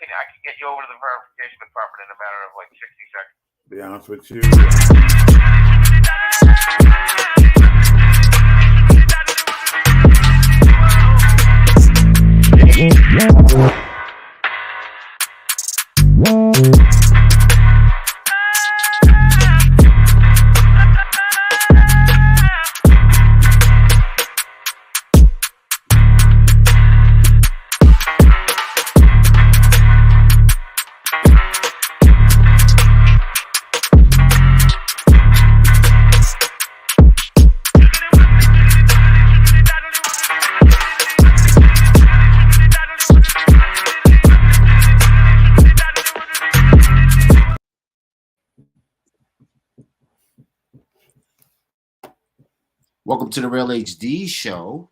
can get you over to the verification department in a matter of like 60 seconds. Be honest with you. Welcome to the Real HD show.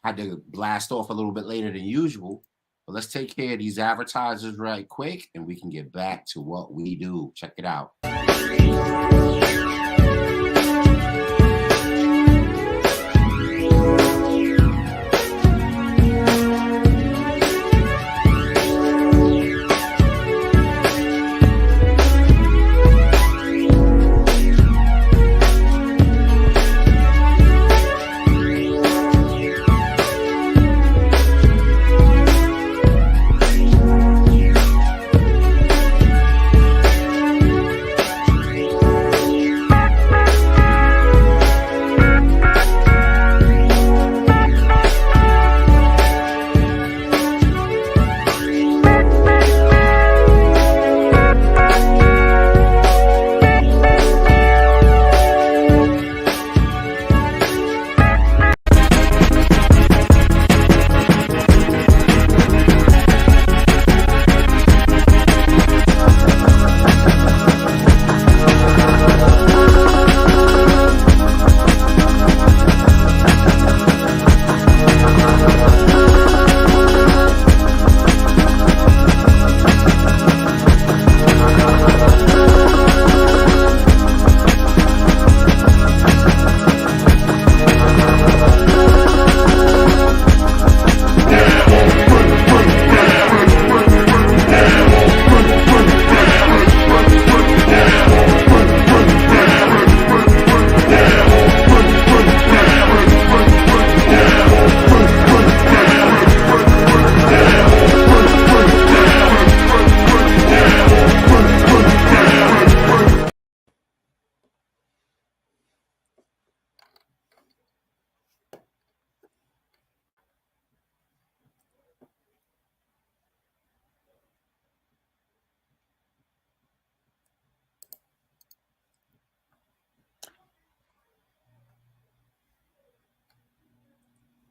Had to blast off a little bit later than usual, but let's take care of these advertisers right quick and we can get back to what we do. Check it out.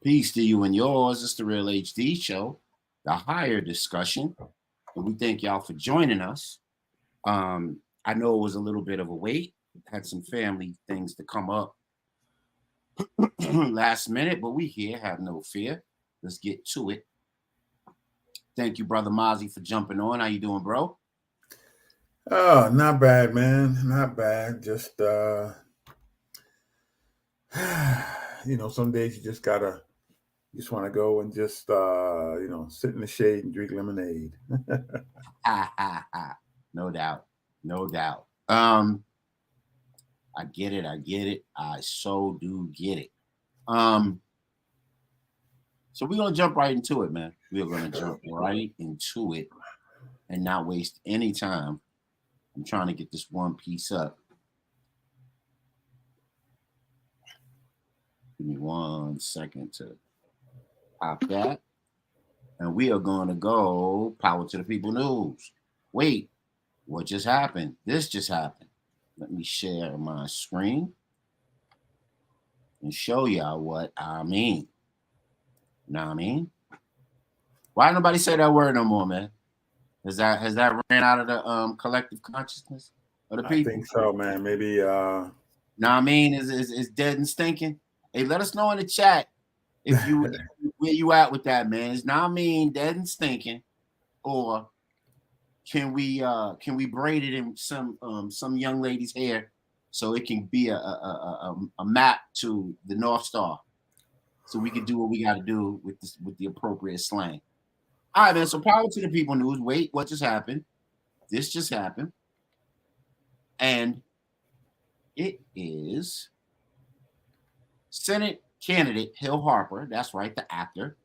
Peace to you and yours. It's the Real HD show, the higher discussion. And we thank y'all for joining us. I know it was a little bit of a wait. Had some family things to come up last minute, but we here, have no fear. Let's get to it. Thank you, Brother Mozzie, for jumping on. How you doing, bro? Oh, not bad, man. Not bad. Just some days you just want to go and just sit in the shade and drink lemonade. No doubt. I get it. I so do get it. So we're gonna jump right into it, man. We're gonna jump right into it and not waste any time. I'm trying to get this one piece up. Give me 1 second to pop that. And we are going to go Power to the People news. Wait, what just happened? This just happened. Let me share my screen and show y'all what I mean. You know what I mean? Why nobody say that word no more, man? Has that ran out of the collective consciousness of the people? I think so, man. Maybe know what I mean? Is dead and stinking. Hey, let us know in the chat if you where you at with that, man. Is now mean dead and stinking, or can we braid it in some young lady's hair so it can be a map to the North Star, so we can do what we got to do with the appropriate slang. All right, man. So power to the people news. Wait, what just happened? This just happened. And it is Senate candidate Hill Harper, that's right, the actor,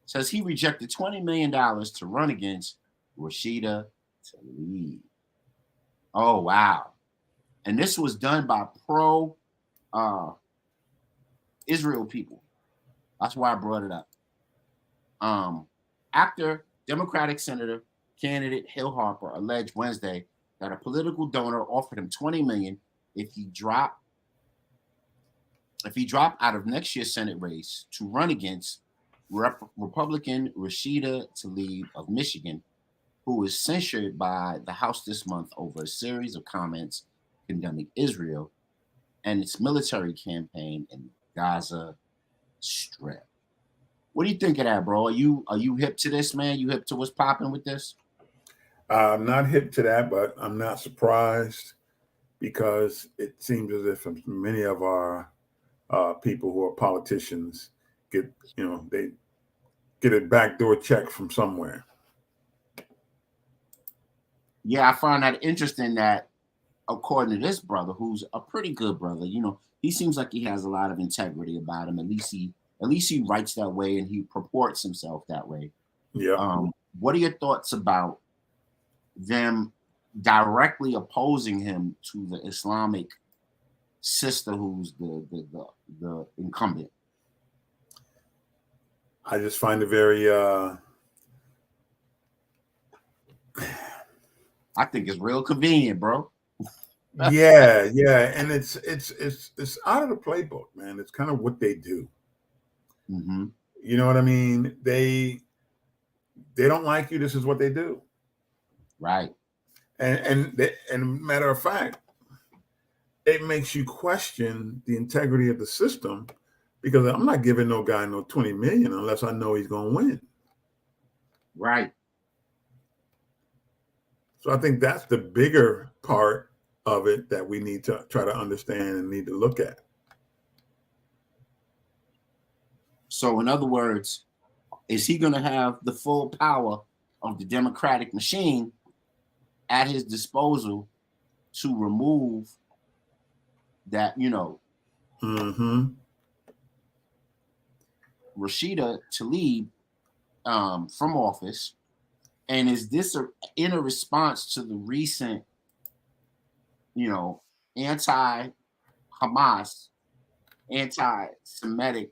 says he rejected $20 million to run against Rashida Tlaib. Oh, wow. And this was done by pro Israel people. That's why I brought it up. Actor, Democratic Senator candidate Hill Harper alleged Wednesday that a political donor offered him $20 million if he dropped out of next year's Senate race to run against Republican Rashida Tlaib of Michigan, who was censured by the House this month over a series of comments condemning Israel and its military campaign in Gaza Strip. What do you think of that, bro? Are you hip to this, man? You hip to what's popping with this? I'm not hip to that, but I'm not surprised because it seems as if many of our people who are politicians they get a backdoor check from somewhere. Yeah, I find that interesting that according to this brother, who's a pretty good brother, he seems like he has a lot of integrity about him. At least he writes that way and he purports himself that way. Yeah. What are your thoughts about them directly opposing him to the Islamic sister who's the incumbent? I just find it very I think it's real convenient, bro. yeah, and it's out of the playbook, man. It's kind of what they do. Mm-hmm. You know what I mean? They don't like you. This is what they do, right? And matter of fact, it makes you question the integrity of the system because I'm not giving no guy no 20 million unless I know he's going to win. Right. So I think that's the bigger part of it that we need to try to understand and need to look at. So in other words, is he going to have the full power of the Democratic machine at his disposal to remove that, Mm-hmm. Rashida Tlaib from office? And is this in a response to the recent, anti-Hamas, anti-Semitic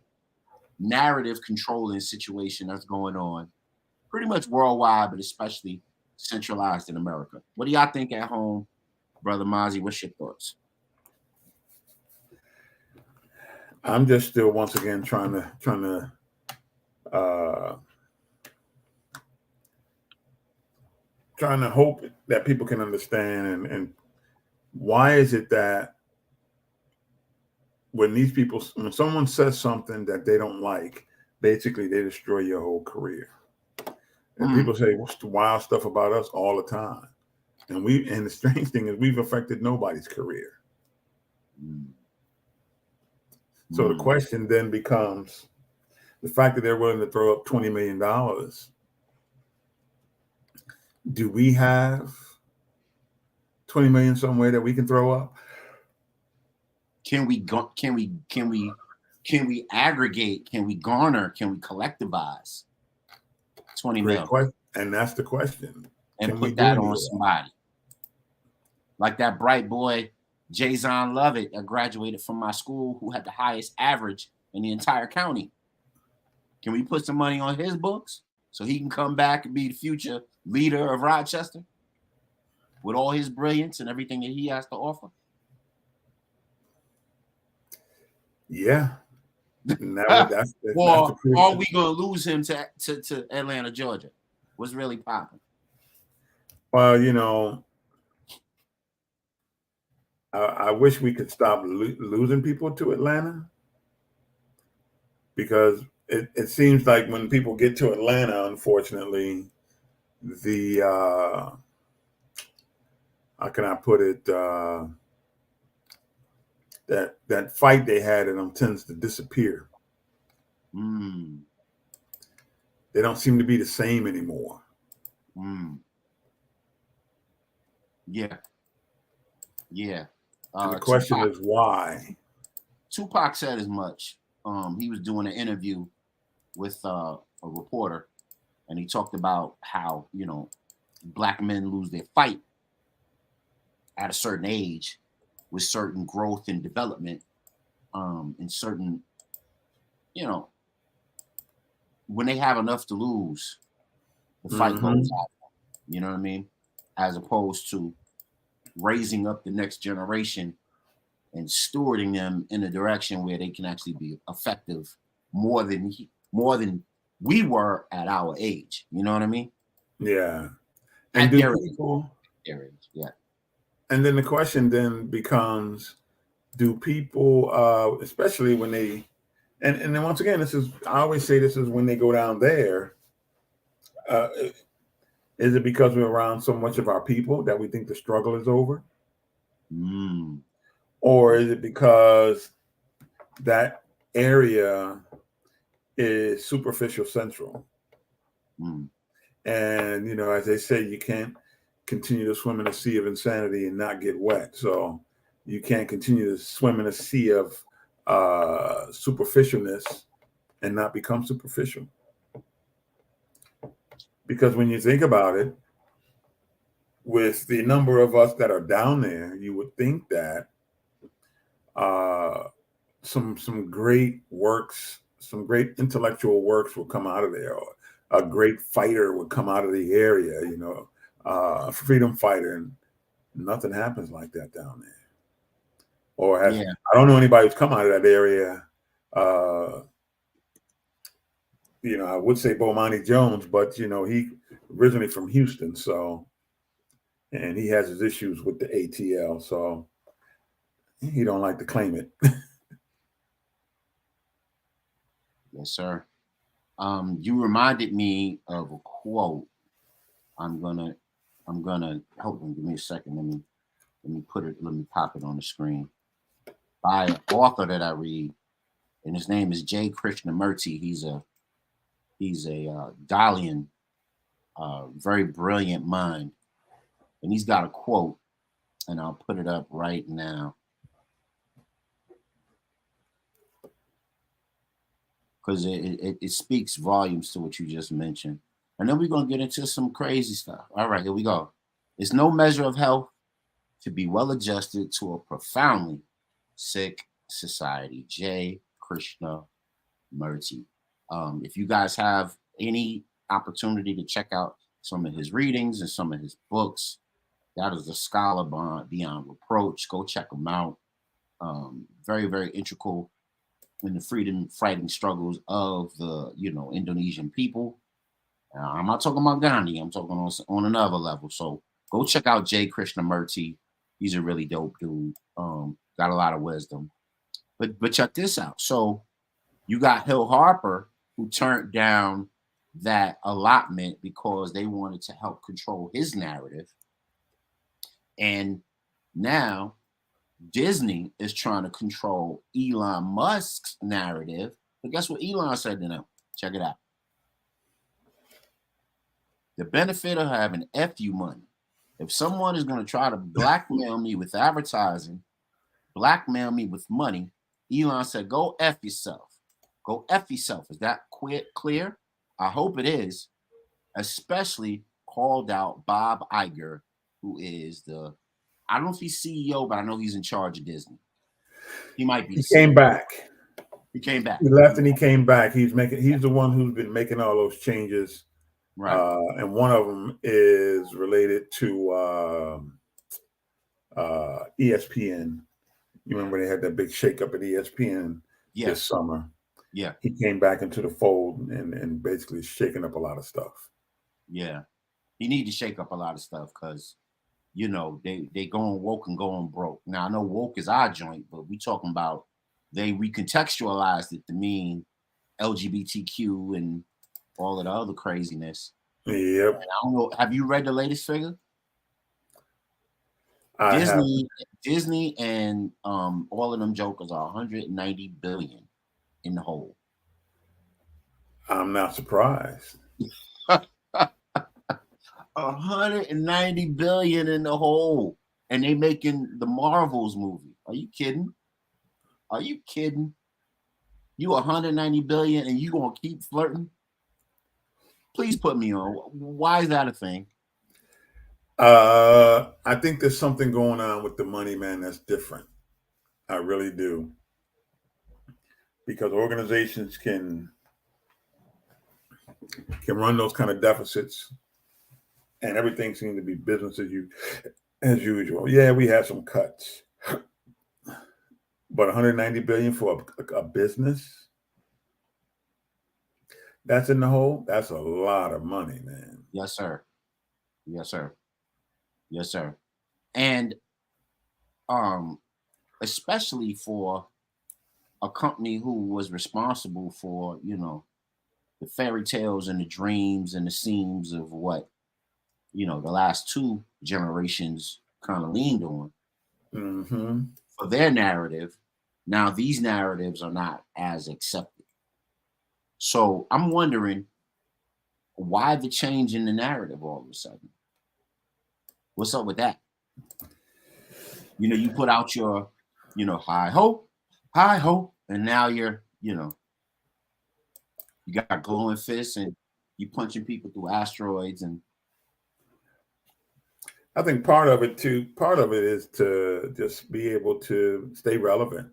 narrative controlling situation that's going on pretty much worldwide, but especially centralized in America? What do y'all think at home, Brother Mozzie? What's your thoughts? I'm just still once again trying to hope that people can understand and why is it that when someone says something that they don't like, basically they destroy your whole career. And people say what's the wild stuff about us all the time. And the strange thing is we've affected nobody's career. So the question then becomes the fact that they're willing to throw up $20 million. Do we have 20 million somewhere that we can throw up? Can we aggregate? Can we garner? Can we collectivize 20 million? And that's the question. And put that on somebody. Like that bright boy, Jason Lovett, that graduated from my school, who had the highest average in the entire county. Can we put some money on his books so he can come back and be the future leader of Rochester with all his brilliance and everything that he has to offer? Yeah. Or are we going to lose him to Atlanta, Georgia? What's really popping? Well, I wish we could stop losing people to Atlanta because it seems like when people get to Atlanta, unfortunately, the how can I put it? That fight they had in them tends to disappear. they don't seem to be the same anymore. Yeah. Yeah. And the question is why? Tupac said as much. He was doing an interview with a reporter, and he talked about how, you know, black men lose their fight at a certain age with certain growth and development, and certain, you know, when they have enough to lose, the fight goes out. You know what I mean? As opposed to raising up the next generation and stewarding them in a direction where they can actually be effective more than we were at our age. You know what I mean? Yeah. And At do their people? age, yeah. And then the question then becomes: do people, especially when they, and then once again, this is, I always say this is when they go down there. Is it because we're around so much of our people that we think the struggle is over? Or is it because that area is superficial central? And, you know, as they say, you can't continue to swim in a sea of insanity and not get wet. So you can't continue to swim in a sea of superficialness and not become superficial. Because when you think about it, with the number of us that are down there, you would think that some great works, some great intellectual works will come out of there. Or a great fighter would come out of the area, you know, a freedom fighter, and nothing happens like that down there. Or I don't know anybody who's come out of that area. You know, I would say Bomani Jones, but you know, he originally from Houston, so, and he has his issues with the ATL, so he don't like to claim it. Yes, sir. You reminded me of a quote. I'm gonna hold on, give me a second. Let me pop it on the screen. By an author that I read, and his name is J. Krishnamurti. He's a Dalian, very brilliant mind, and he's got a quote, and I'll put it up right now because it speaks volumes to what you just mentioned. And then we're gonna get into some crazy stuff. All right, here we go. It's no measure of health to be well adjusted to a profoundly sick society. J. Krishnamurti. If you guys have any opportunity to check out some of his readings and some of his books, that is a scholar beyond reproach. Go check him out. Very, very integral in the freedom fighting struggles of the, you know, Indonesian people. I'm not talking about Gandhi. I'm talking on another level. So go check out J. Krishnamurti. He's a really dope dude. Got a lot of wisdom. But check this out. So you got Hill Harper, who turned down that allotment because they wanted to help control his narrative. And now Disney is trying to control Elon Musk's narrative. But guess what Elon said to them? Check it out. The benefit of having FU money. If someone is going to try to blackmail me with advertising, blackmail me with money, Elon said, go F yourself. Go F yourself. Is that clear? I hope it is. Especially called out Bob Iger, who is I don't know if he's CEO, but I know he's in charge of Disney. He might be. He came back. He came back. He left and he came back. He's the one who's been making all those changes. Right. And one of them is related to ESPN. You remember they had that big shakeup at ESPN this summer. Yeah. He came back into the fold and basically shaking up a lot of stuff. Yeah. He need to shake up a lot of stuff because, you know, they going woke and going broke. Now, I know woke is our joint, but we talking about they recontextualized it to mean LGBTQ and all of the other craziness. Yep. And I don't know. Have you read the latest figure? Disney and all of them jokers are 190 billion in the hole. I'm not surprised. $190 billion in the hole, and they making the Marvels movie. Are you kidding? Are you kidding? You 190 billion and you gonna keep flirting? Please put me on. Why is that a thing? I think there's something going on with the money, man, that's different. I really do. Because organizations can run those kind of deficits and everything seems to be business as usual. Yeah, we had some cuts. But 190 billion for a business that's in the hole, that's a lot of money, man. Yes, sir. Yes, sir. Yes, sir. And especially for a company who was responsible for, the fairy tales and the dreams and the seams of what, the last two generations kind of leaned on Mm-hmm. for their narrative. Now these narratives are not as accepted. So I'm wondering why the change in the narrative all of a sudden? What's up with that? You put out your, high hope, and now you got glowing fists and you punching people through asteroids. And I think part of it is to just be able to stay relevant.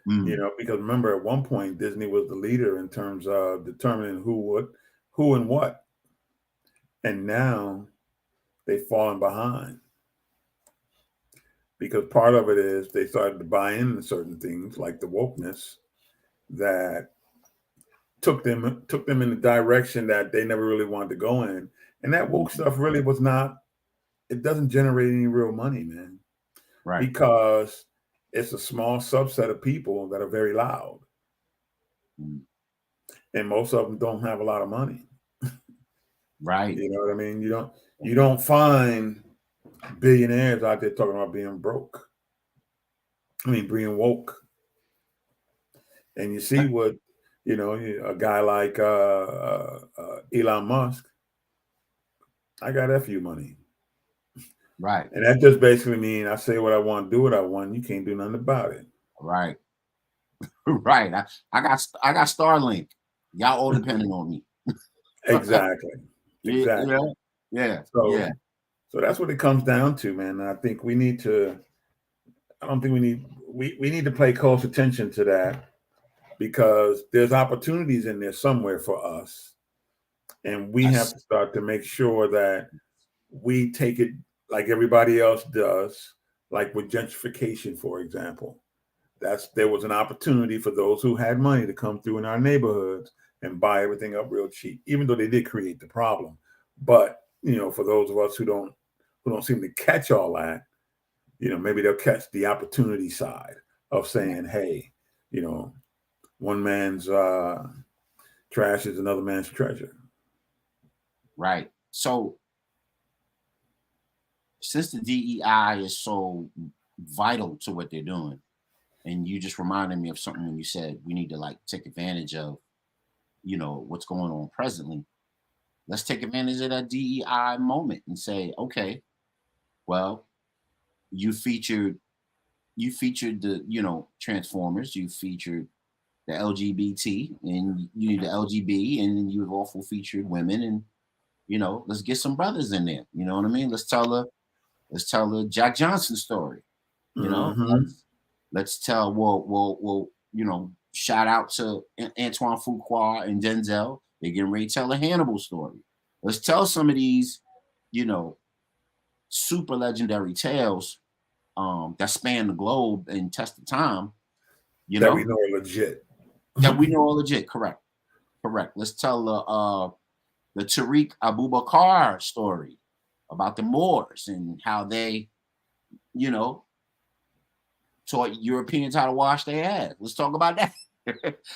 Because remember at one point Disney was the leader in terms of determining who and what. And now they've fallen behind. Because part of it is they started to buy into certain things like the wokeness that took them in the direction that they never really wanted to go in. And that woke stuff really it doesn't generate any real money, man. right. Because it's a small subset of people that are very loud. Mm. And most of them don't have a lot of money. Right. You know what I mean? You don't find billionaires out there talking about being broke. I mean, being woke. And you see what, a guy like Elon Musk, I got FU money. Right. And that just basically means I say what I want, do what I want. You can't do nothing about it. Right. Right. I got Starlink. Y'all all depending on me. Exactly. Exactly. Yeah. So that's what it comes down to, man. I think we need to. I don't think we need to pay close attention to that because there's opportunities in there somewhere for us, and we have to start to make sure that we take it like everybody else does, like with gentrification, for example. There was an opportunity for those who had money to come through in our neighborhoods and buy everything up real cheap, even though they did create the problem. But for those of us who don't seem to catch all that, maybe they'll catch the opportunity side of saying, hey, one man's trash is another man's treasure. Right. So since the DEI is so vital to what they're doing, and you just reminded me of something when you said we need to take advantage of, what's going on presently. Let's take advantage of that DEI moment and say, okay, well, you featured the, Transformers, you featured the LGBT and the LGB, and you've also featured women, and let's get some brothers in there. You know what I mean? Let's tell the Jack Johnson story. Mm-hmm. Let's tell shout out to Antoine Fuqua and Denzel. They're getting ready to tell a Hannibal story. Let's tell some of these, super legendary tales that span the globe and test of time. That we know are legit. That we know are legit. Correct. Let's tell the Tariq Abubakar story about the Moors and how they, taught Europeans how to wash their ass. Let's talk about that.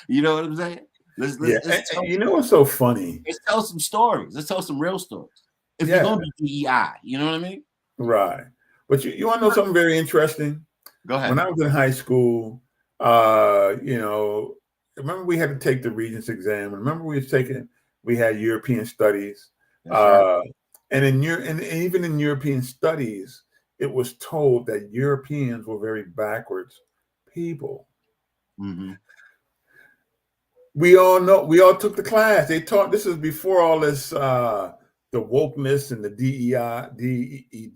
You know what I'm saying? Let's what's so funny? Let's tell some stories. Let's tell some real stories. If you're gonna be DEI, you know what I mean? Right. But you want to know something very interesting? Go ahead. When I was in high school, remember we had to take the Regents exam. Remember we was taking we had European studies. That's right. And even in European studies, it was told that Europeans were very backwards people. Mm-hmm. We all know. We all took the class. They taught. This is before all this, the wokeness and the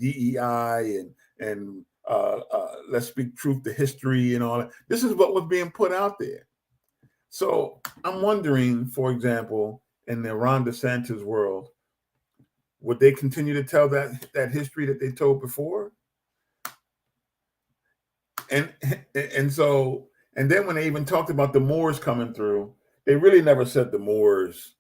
DEI and let's speak truth to history and all that. This is what was being put out there. So I'm wondering, for example, in the Ron DeSantis world, would they continue to tell that history that they told before? And so, and then when they even talked about the Moors coming through, they really never said the Moors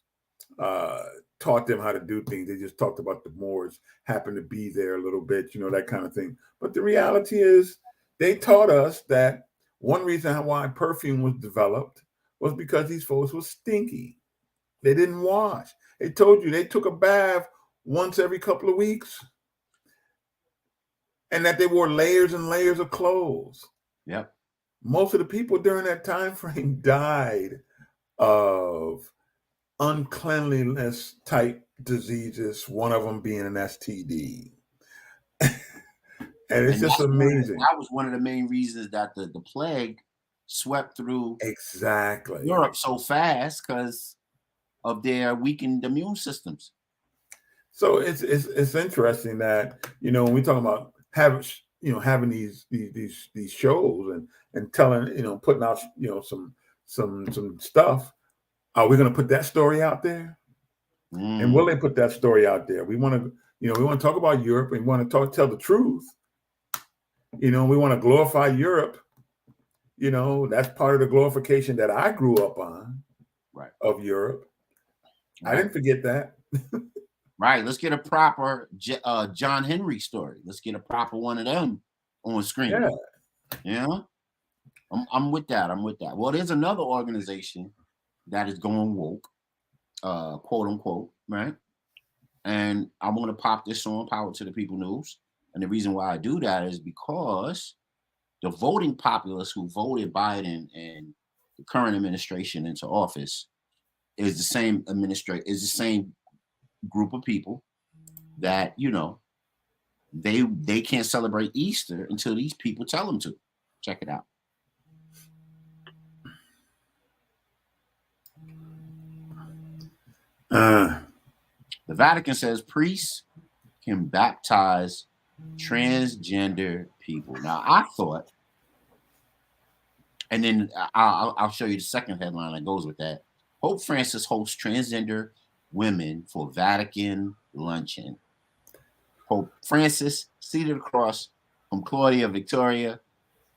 taught them how to do things. They just talked about the Moors happened to be there a little bit, that kind of thing. But the reality is, they taught us that one reason why perfume was developed was because these folks were stinky. They didn't wash. They told you they took a bath once every couple of weeks, and that they wore layers and layers of clothes. Yep. Most of the people during that time frame died of uncleanliness type diseases, one of them being an STD. And it's just amazing. That was one of the main reasons that the plague swept through exactly Europe so fast, because of their weakened immune systems. So it's interesting that, when we talk about having these shows and telling, putting out some stuff. Are we going to put that story out there? And will they put that story out there? We want to talk about Europe, and we want to tell the truth. We want to glorify Europe. That's part of the glorification that I grew up on, right, of Europe. Right. I didn't forget that. Right. Let's get a proper John Henry story. Let's get a proper one of them on screen. Yeah. I'm with that. Well, there's another organization that is going woke, quote unquote, right? And I'm going to pop this on Power to the People News. And the reason why I do that is because the voting populace who voted Biden and the current administration into office is the same group of people that, they can't celebrate Easter until these people tell them to. Check it out. The Vatican says priests can baptize transgender people. Now, I thought, and then I'll show you the second headline that goes with that. Pope Francis hosts transgender women for Vatican luncheon. Pope Francis, seated across from Claudia Victoria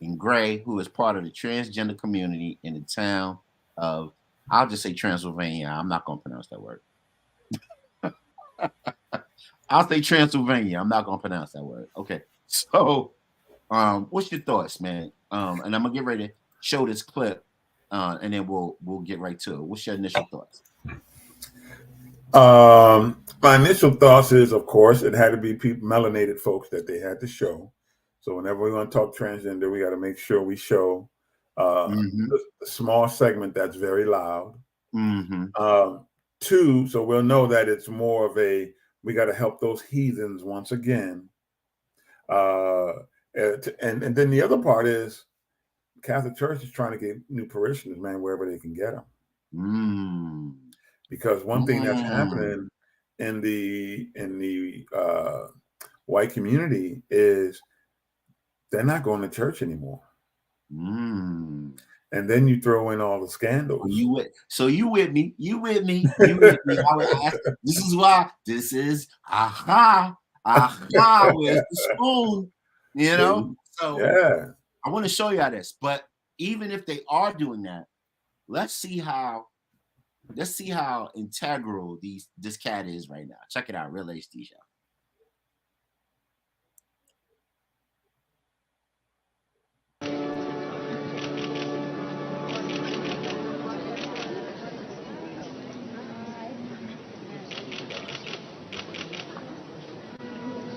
in Gray, who is part of the transgender community in the town of, I'll just say Transylvania. I'm not going to pronounce that word. I'll say Transylvania. I'm not going to pronounce that word. Okay. So, what's your thoughts, man? And I'm going to get ready to show this clip, and then we'll get right to it. What's your initial thoughts? My initial thoughts is, of course, it had to be melanated folks that they had to show. So whenever we want to talk transgender, we got to make sure we show the small segment that's very loud. Two, so we'll know that it's more of we got to help those heathens once again. And then the other part is the Catholic Church is trying to get new parishioners, man, wherever they can get them. Because one thing that's happening in the white community is they're not going to church anymore. And then you throw in all the scandals. You with me? You with me? I would ask, this is why this is where's the spoon? So yeah, I want to show y'all this. But even if they are doing that, let's see how integral this cat is right now. Check it out, Real HD Show.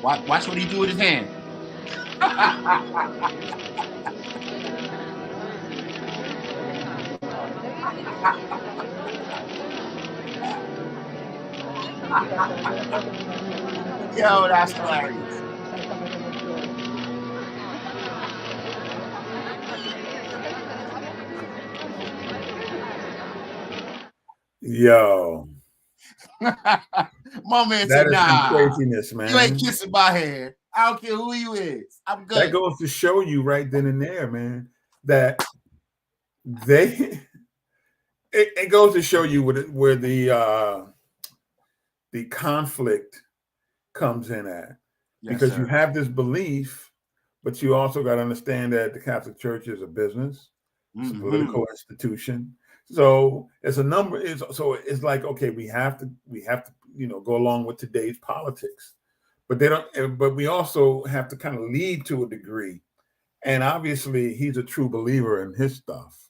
Watch what he do with his hand. Yo, that's hilarious. Yo, My man that said, is some nah, craziness, you ain't man. kissing my hand. I don't care who you is. I'm That good. goes to show you right then and there, man, that they it goes to show you where the conflict comes in at. Yes, Because you sir. have this belief, but you also got to understand that the Catholic Church is a business, it's a political institution. So it's a number. So it's like, okay, we have to go along with today's politics, but they don't. But we also have to kind of lead to a degree. And obviously, he's a true believer in his stuff.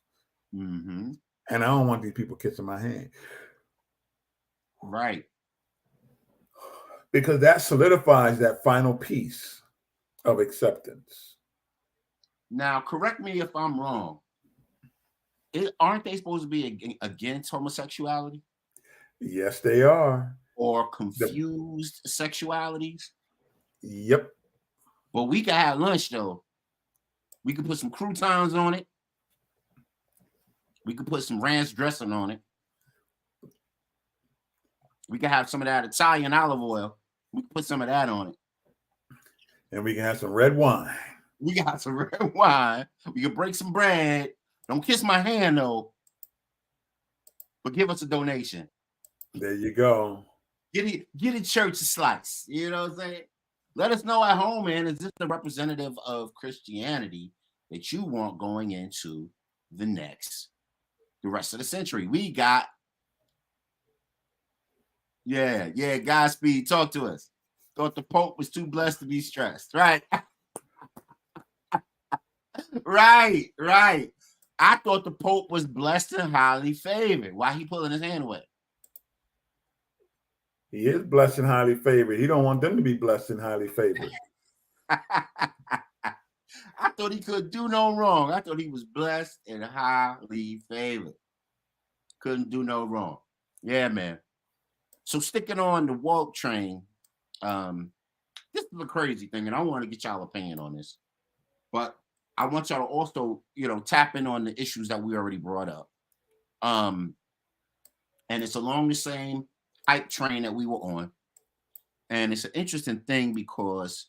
And I don't want these people kissing my hand. Right. Because that solidifies that final piece of acceptance. Now, correct me if I'm wrong. Aren't they supposed to be against homosexuality? Yes, they are. Or confused sexualities? Yep. Well, we can have lunch, though. We could put some croutons on it. We could put some ranch dressing on it. We could have some of that Italian olive oil. We could put some of that on it. And we can have some red wine. We got some red wine. We can break some bread. Don't kiss my hand, though. But give us a donation. There you go. Get a church a slice. You know what I'm saying? Let us know at home, man. Is this the representative of Christianity that you want going into the rest of the century? We got, yeah, Godspeed. Talk to us. Thought the Pope was too blessed to be stressed, right? Right. I thought the Pope was blessed and highly favored. Why he pulling his hand away? He is blessed and highly favored. He don't want them to be blessed and highly favored. I thought he could do no wrong. I thought he was blessed and highly favored. Couldn't do no wrong. Yeah, man. So sticking on the woke train, this is a crazy thing, and I want to get y'all opinion on this. But I want y'all to also, tap in on the issues that we already brought up. And it's along the same hype train that we were on. And it's an interesting thing because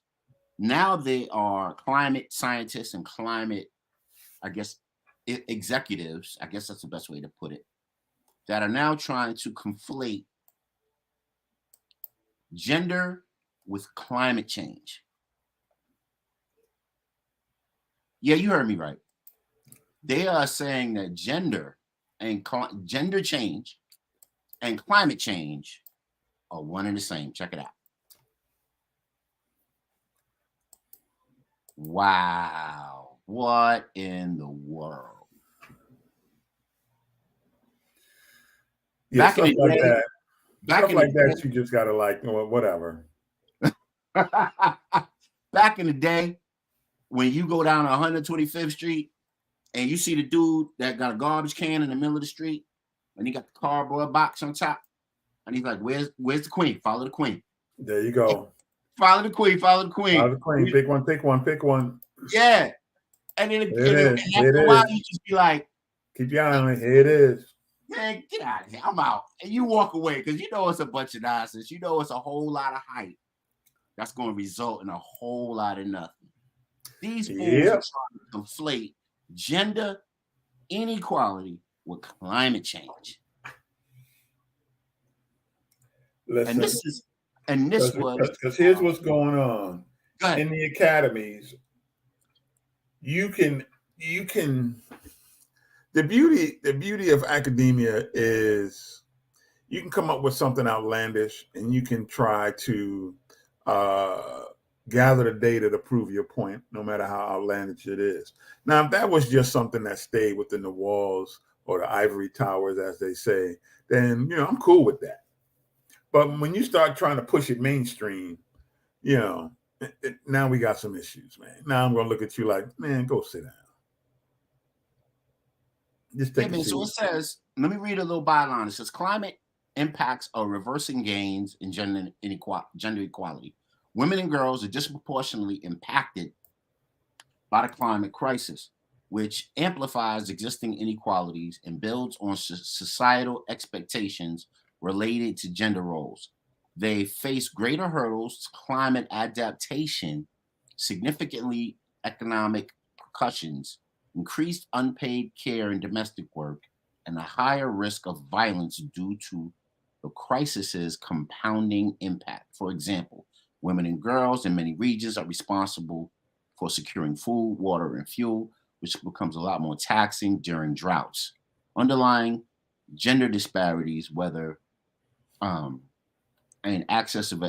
now they are climate scientists and climate, I guess, executives, I guess that's the best way to put it, that are now trying to conflate gender with climate change. Yeah, you heard me right. They are saying that gender change and climate change are one and the same. Check it out. Wow. What in the world? Yeah, stuff like that. Stuff like that, you just gotta whatever. Back in the day, when you go down 125th Street and you see the dude that got a garbage can in the middle of the street and he got the cardboard box on top, and he's like, "Where's the queen? Follow the queen." There you go. Follow the queen. Follow the queen. Follow the queen. Pick one. Yeah. And then after a while, you just be like, keep your eye on it. Here it is. Man, get out of here. I'm out. And you walk away because you know it's a bunch of nonsense. You know it's a whole lot of hype that's going to result in a whole lot of nothing. These fools are trying to conflate gender inequality with climate change. Listen, because here's what's going on in the academies. You can the beauty of academia is you can come up with something outlandish and you can try to gather the data to prove your point, no matter how outlandish it is. Now, if that was just something that stayed within the walls or the ivory towers, as they say, then I'm cool with that. But when you start trying to push it mainstream, now we got some issues, man. Now I'm going to look at you like, man, go sit down. Just take a seat. So it says, let me read a little byline. It says, climate impacts of reversing gains in gender equality. Women and girls are disproportionately impacted by the climate crisis, which amplifies existing inequalities and builds on societal expectations related to gender roles. They face greater hurdles to climate adaptation, significantly economic repercussions, increased unpaid care and domestic work, and a higher risk of violence due to the crisis's compounding impact. For example, women and girls in many regions are responsible for securing food, water, and fuel, which becomes a lot more taxing during droughts. Underlying gender disparities, whether and excessive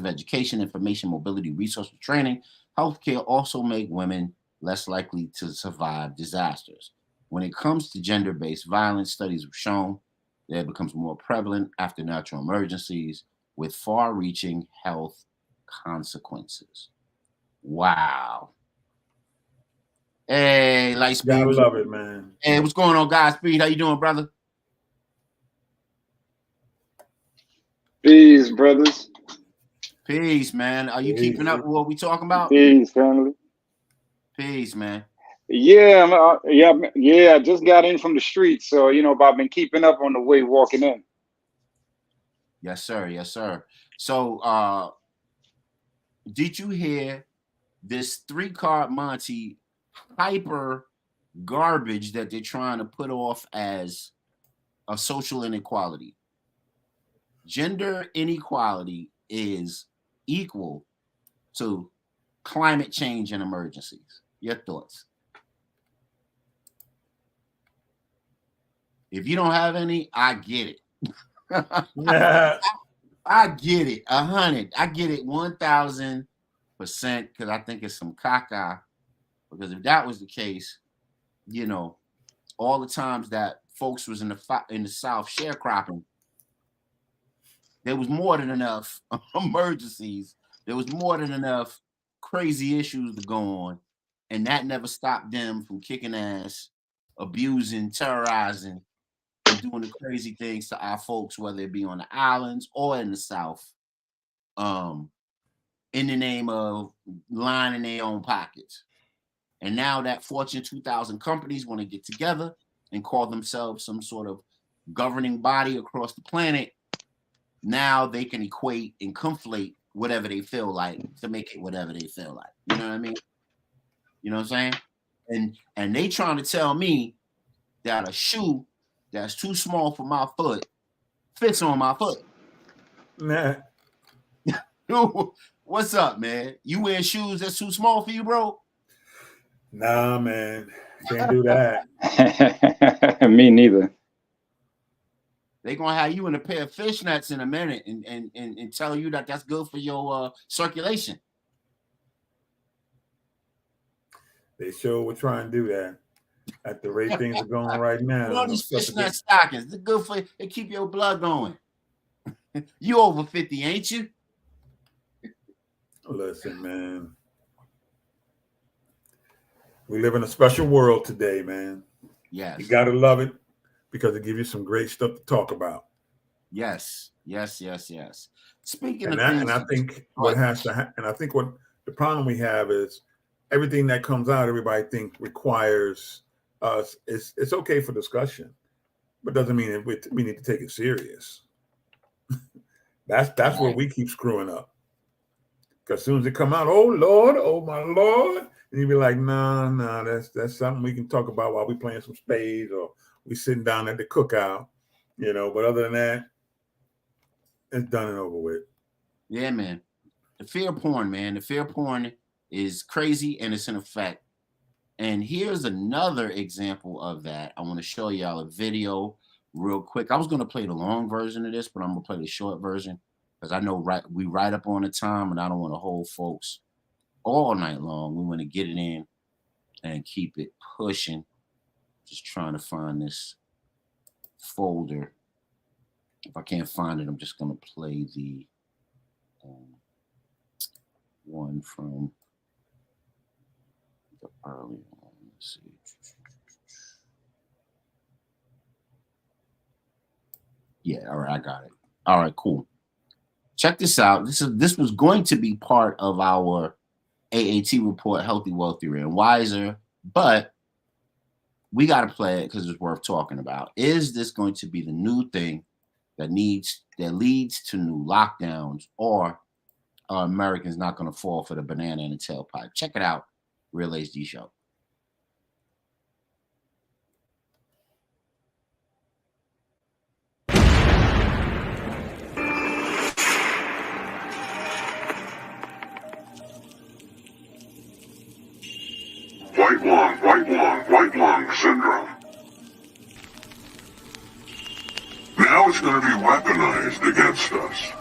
education, information, mobility, resource training, healthcare also make women less likely to survive disasters. When it comes to gender-based violence, studies have shown that it becomes more prevalent after natural emergencies with far-reaching health consequences. Wow. Hey, Lightspeed. Gotta love it, man. Hey, what's going on, Godspeed? How you doing, brother? Peace, brothers. Peace, man. Are you keeping up with what we talking about? Peace, family. Peace, man. Yeah, I just got in from the street, so but I've been keeping up on the way walking in. Yes, sir. Yes, sir. So, did you hear this 3-card Monty hyper garbage that they're trying to put off as a social inequality? Gender inequality is equal to climate change and emergencies. Your thoughts? If you don't have any, I get it. I get it. 100. I get it 1,000% because I think it's some caca. Because if that was the case, all the times that folks was in the South sharecropping, there was more than enough emergencies. There was more than enough crazy issues to go on, and that never stopped them from kicking ass, abusing, terrorizing, and doing the crazy things to our folks, whether it be on the islands or in the South, in the name of lining their own pockets. And now that Fortune 2000 companies want to get together and call themselves some sort of governing body across the planet, now they can equate and conflate whatever they feel like to make it whatever they feel like. You know what I mean? You know what I'm saying? And they trying to tell me that a shoe that's too small for my foot fits on my foot. Nah. What's up, man? You wear shoes that's too small for you, bro? Nah, man. Can't do that. Me neither. They're gonna have you in a pair of fishnets in a minute and tell you that that's good for your circulation. They sure will try and do that at the rate things are going right now. You know these fishnet stockings, they're good for they keep your blood going. You over 50, ain't you? Listen, man. We live in a special world today, man. Yes. You gotta love it because it gives you some great stuff to talk about. Yes. Speaking And of that, things, and I think what has to and I think what the problem we have is everything that comes out, everybody thinks requires us. It's okay for discussion, but doesn't mean that we need to take it serious. That's right. Where we keep screwing up. Because as soon as it come out, oh Lord, oh my Lord, and you be like, nah, that's something we can talk about while we playing some spades or we sitting down at the cookout, But other than that, it's done and over with. Yeah, man. The fear porn, man. The fear porn is crazy and it's in effect. And here's another example of that. I want to show y'all a video real quick. I was going to play the long version of this, but I'm going to play the short version because I know we right up on the time and I don't want to hold folks all night long. We want to get it in and keep it pushing. Just trying to find this folder. If I can't find it, I'm just going to play the one from the early one. Let's see. Yeah, all right, I got it. All right, cool. Check this out. This was going to be part of our AAT report, Healthy, Wealthy, and Wiser, but we got to play it because it's worth talking about. Is this going to be the new thing that leads to new lockdowns, or are Americans not going to fall for the banana in the tailpipe? Check it out. Real HD Show. White lung syndrome. Now it's going to be weaponized against us.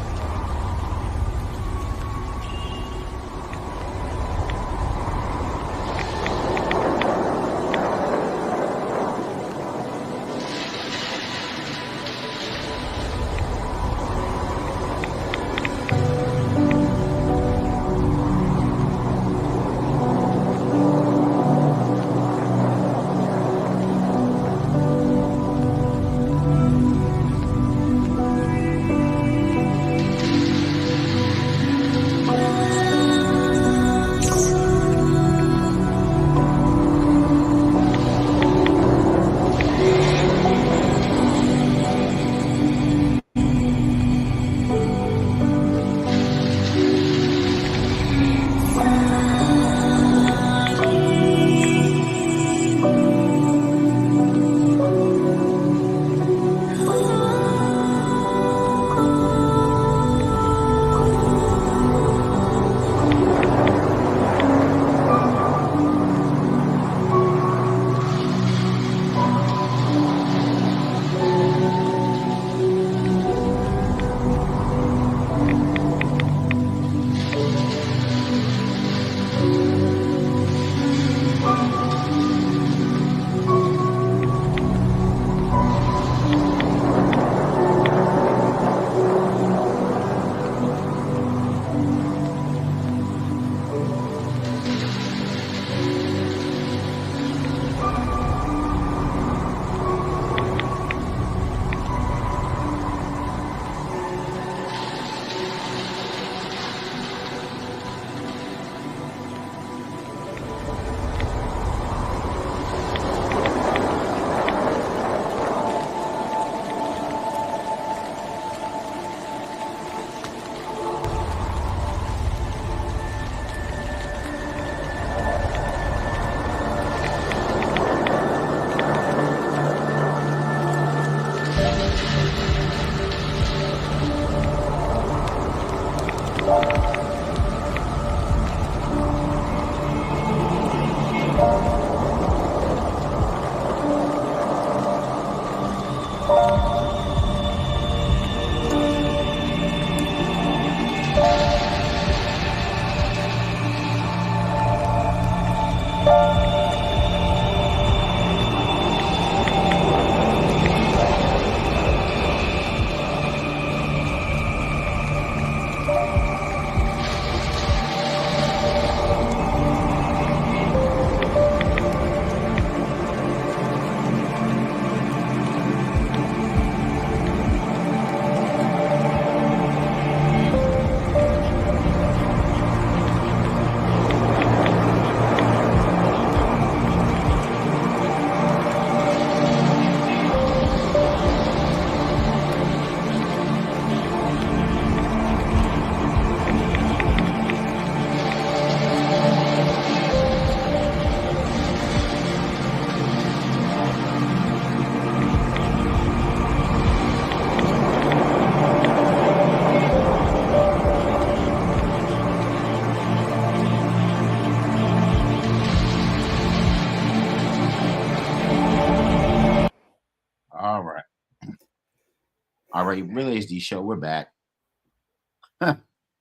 All right, Real HD Show, we're back.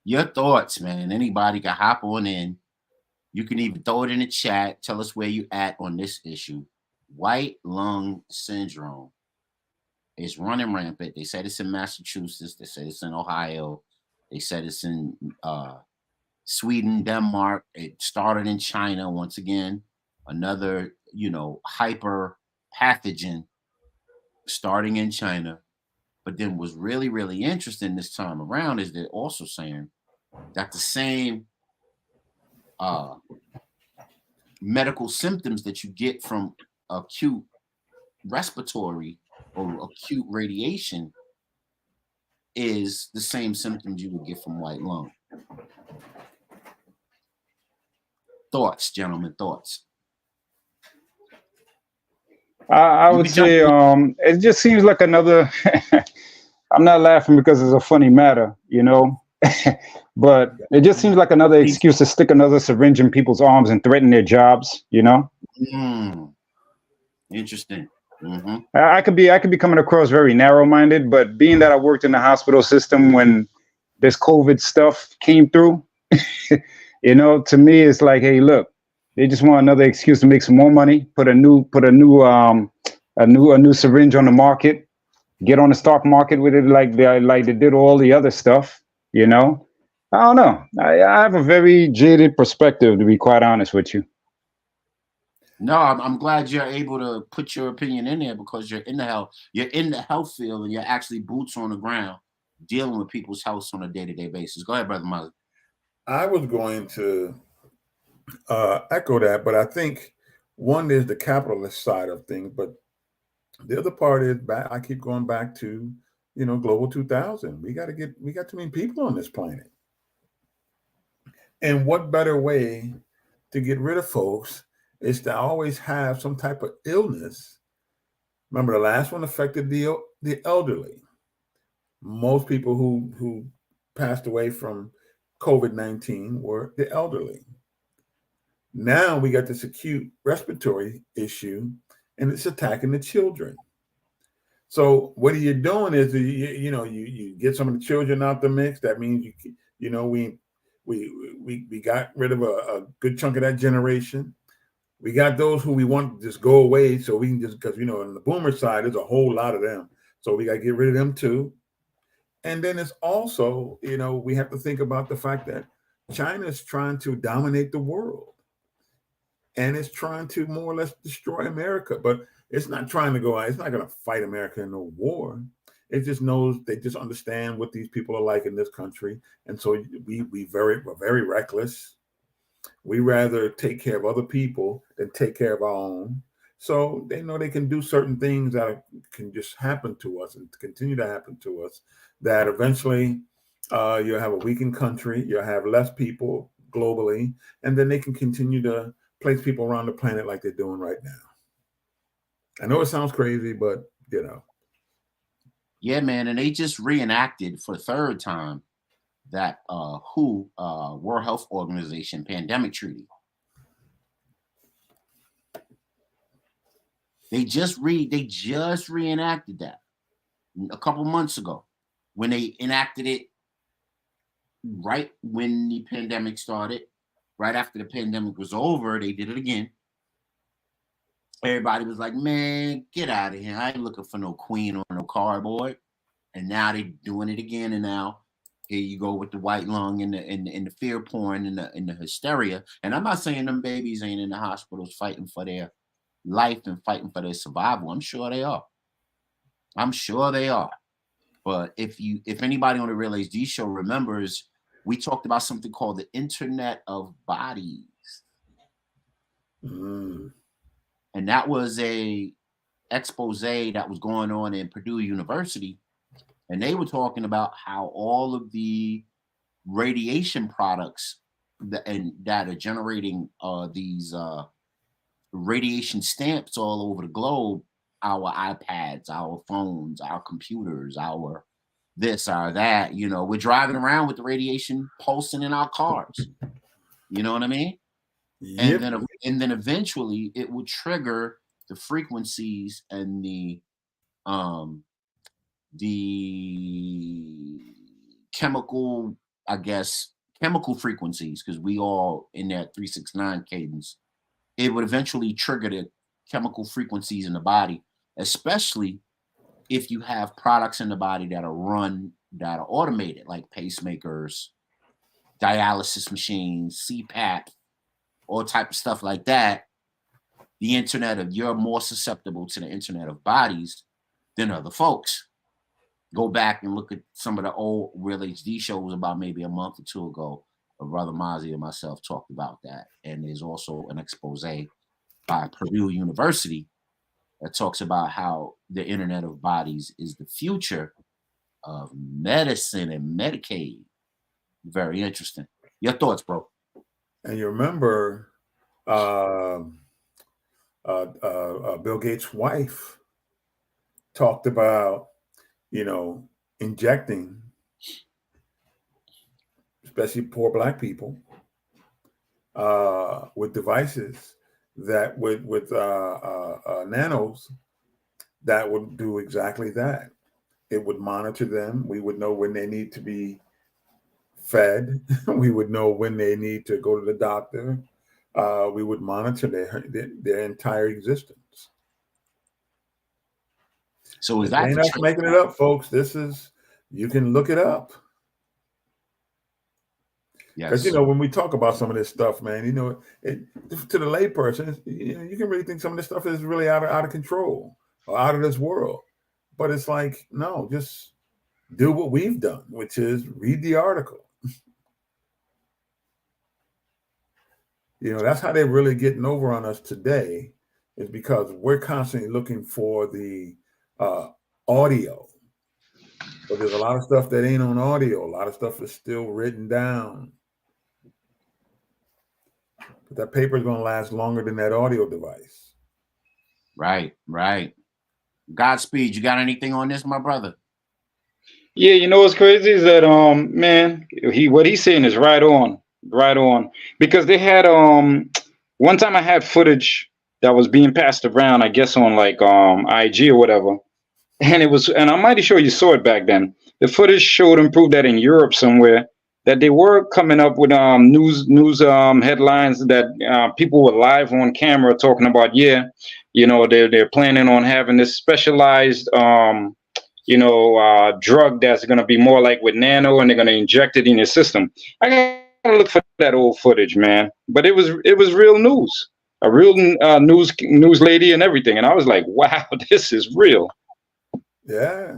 Your thoughts, man. Anybody can hop on in. You can even throw it in the chat. Tell us where you at on this issue. White lung syndrome is running rampant. They said it's in Massachusetts. They said it's in Ohio. They said it's in Sweden, Denmark. It started in China once again. Another, hyper pathogen starting in China. But then what's really, really interesting this time around is they're also saying that the same medical symptoms that you get from acute respiratory or acute radiation is the same symptoms you would get from white lung. Thoughts, gentlemen, thoughts. I would say it just seems like another. I'm not laughing because it's a funny matter, but it just seems like another excuse to stick another syringe in people's arms and threaten their jobs. Interesting. Mm-hmm. I could be coming across very narrow-minded, but being that I worked in the hospital system when this COVID stuff came through, to me it's like, hey, look, they just want another excuse to make some more money, put a new syringe on the market, get on the stock market with it like they did all the other stuff. I don't know. I have a very jaded perspective, to be quite honest with you. No, I'm glad you're able to put your opinion in there because you're in the health field, and you're actually boots on the ground dealing with people's health on a day-to-day basis. Go ahead, Brother Mother. I was going to echo that, but I think one is the capitalist side of things, but the other part is I keep going back to, Global 2000. We got too many people on this planet. And what better way to get rid of folks is to always have some type of illness. Remember, the last one affected the elderly. Most people who passed away from COVID-19 were the elderly. Now we got this acute respiratory issue, and it's attacking the children. So what you're doing is you get some of the children out the mix. That means we got rid of a good chunk of that generation. We got those who we want to just go away, so we can just, because on the boomer side there's a whole lot of them, so we got to get rid of them too. And then it's also, we have to think about the fact that China is trying to dominate the world, and it's trying to more or less destroy America. But it's not trying to go out. It's not going to fight America in no war. It just knows, they just understand what these people are like in this country, and so we're very reckless. We rather take care of other people than take care of our own. So they know they can do certain things that can just happen to us and continue to happen to us, that eventually you'll have a weakened country, you'll have less people globally, and then they can continue to place people around the planet like they're doing right now. I know it sounds crazy, but Yeah, man, and they just reenacted for the third time that WHO, World Health Organization pandemic treaty. They just reenacted that a couple months ago when they enacted it right when the pandemic started. Right after the pandemic was over, they did it again. Everybody was like, man, get out of here. I ain't looking for no queen or no cardboard. And now they're doing it again, and now here you go with the white lung and the fear porn and the hysteria. And I'm not saying them babies ain't in the hospitals fighting for their life and fighting for their survival. I'm sure they are. But if anybody on the Real HD show remembers, we talked about something called the Internet of Bodies. And that was a expose that was going on in Purdue University. And they were talking about how all of the radiation products that are generating these radiation stamps all over the globe, our iPads, our phones, our computers, our this, our that, we're driving around with the radiation pulsing in our cars. You know what I mean? Yep. And then eventually it will trigger the frequencies and the chemical frequencies, because we all in that 369 cadence. It would eventually trigger the chemical frequencies in the body, especially if you have products in the body that are automated, like pacemakers, dialysis machines, CPAP, all type of stuff like that. You're more susceptible to the Internet of Bodies than other folks. go back and look at some of the old Real HD shows about maybe a month or two ago. Brother Mozzie and myself talked about that. And there's also an expose by Purdue University that talks about how the Internet of Bodies is the future of medicine and Medicaid. Very interesting. Your thoughts, bro? And you remember Bill Gates' wife talked about, injecting, especially poor Black people, with devices that with nanos that would do exactly that. It would monitor them. We would know when they need to be fed. We would know when they need to go to the doctor. We would monitor their entire existence. So is It that ain't us making it up, folks? You can look it up. Because when we talk about some of this stuff, man, to the layperson, you can really think some of this stuff is really out of control or out of this world. But it's like, no, just do what we've done, which is read the article. That's how they're really getting over on us today, is because we're constantly looking for the audio. But there's a lot of stuff that ain't on audio. A lot of stuff is still written down. But that paper is going to last longer than that audio device. Right. Godspeed. You got anything on this, my brother? Yeah, what's crazy is that man, what he's saying is right on. Because they had one time I had footage that was being passed around, I guess on like IG or whatever. And I'm mighty sure you saw it back then. The footage showed and proved that in Europe somewhere that they were coming up with news headlines that people were live on camera talking about, they're planning on having this specialized drug that's going to be more like with nano, and they're going to inject it in your system. I gotta look for that old footage, man. But it was real news, a real news lady and everything, and I was like, wow, this is real. Yeah.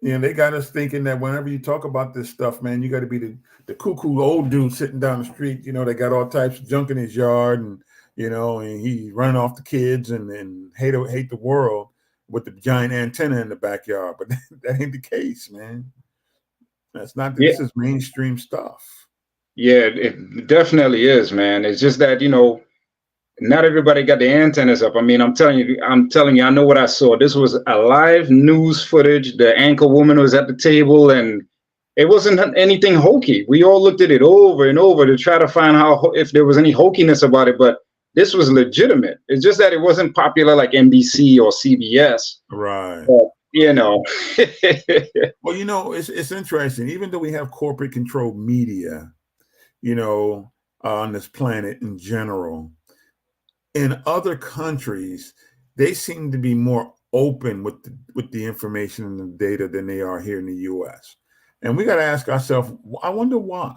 They got us thinking that whenever you talk about this stuff, man, you got to be the cuckoo old dude sitting down the street. They got all types of junk in his yard, and and he's running off the kids and hate the world with the giant antenna in the backyard. But that ain't the case, man. That's not. This is mainstream stuff. Yeah, it definitely is, man. It's just that not everybody got the antennas up. I mean, I'm telling you, I know what I saw. This was a live news footage. The anchor woman was at the table, and it wasn't anything hokey. We all looked at it over and over to try to find if there was any hokiness about it, but this was legitimate. It's just that it wasn't popular like NBC or CBS. Right. But, Well, it's interesting. Even though we have corporate controlled media, on this planet in general, in other countries, they seem to be more open with the information and the data than they are here in the U.S. And we got to ask ourselves, I wonder why.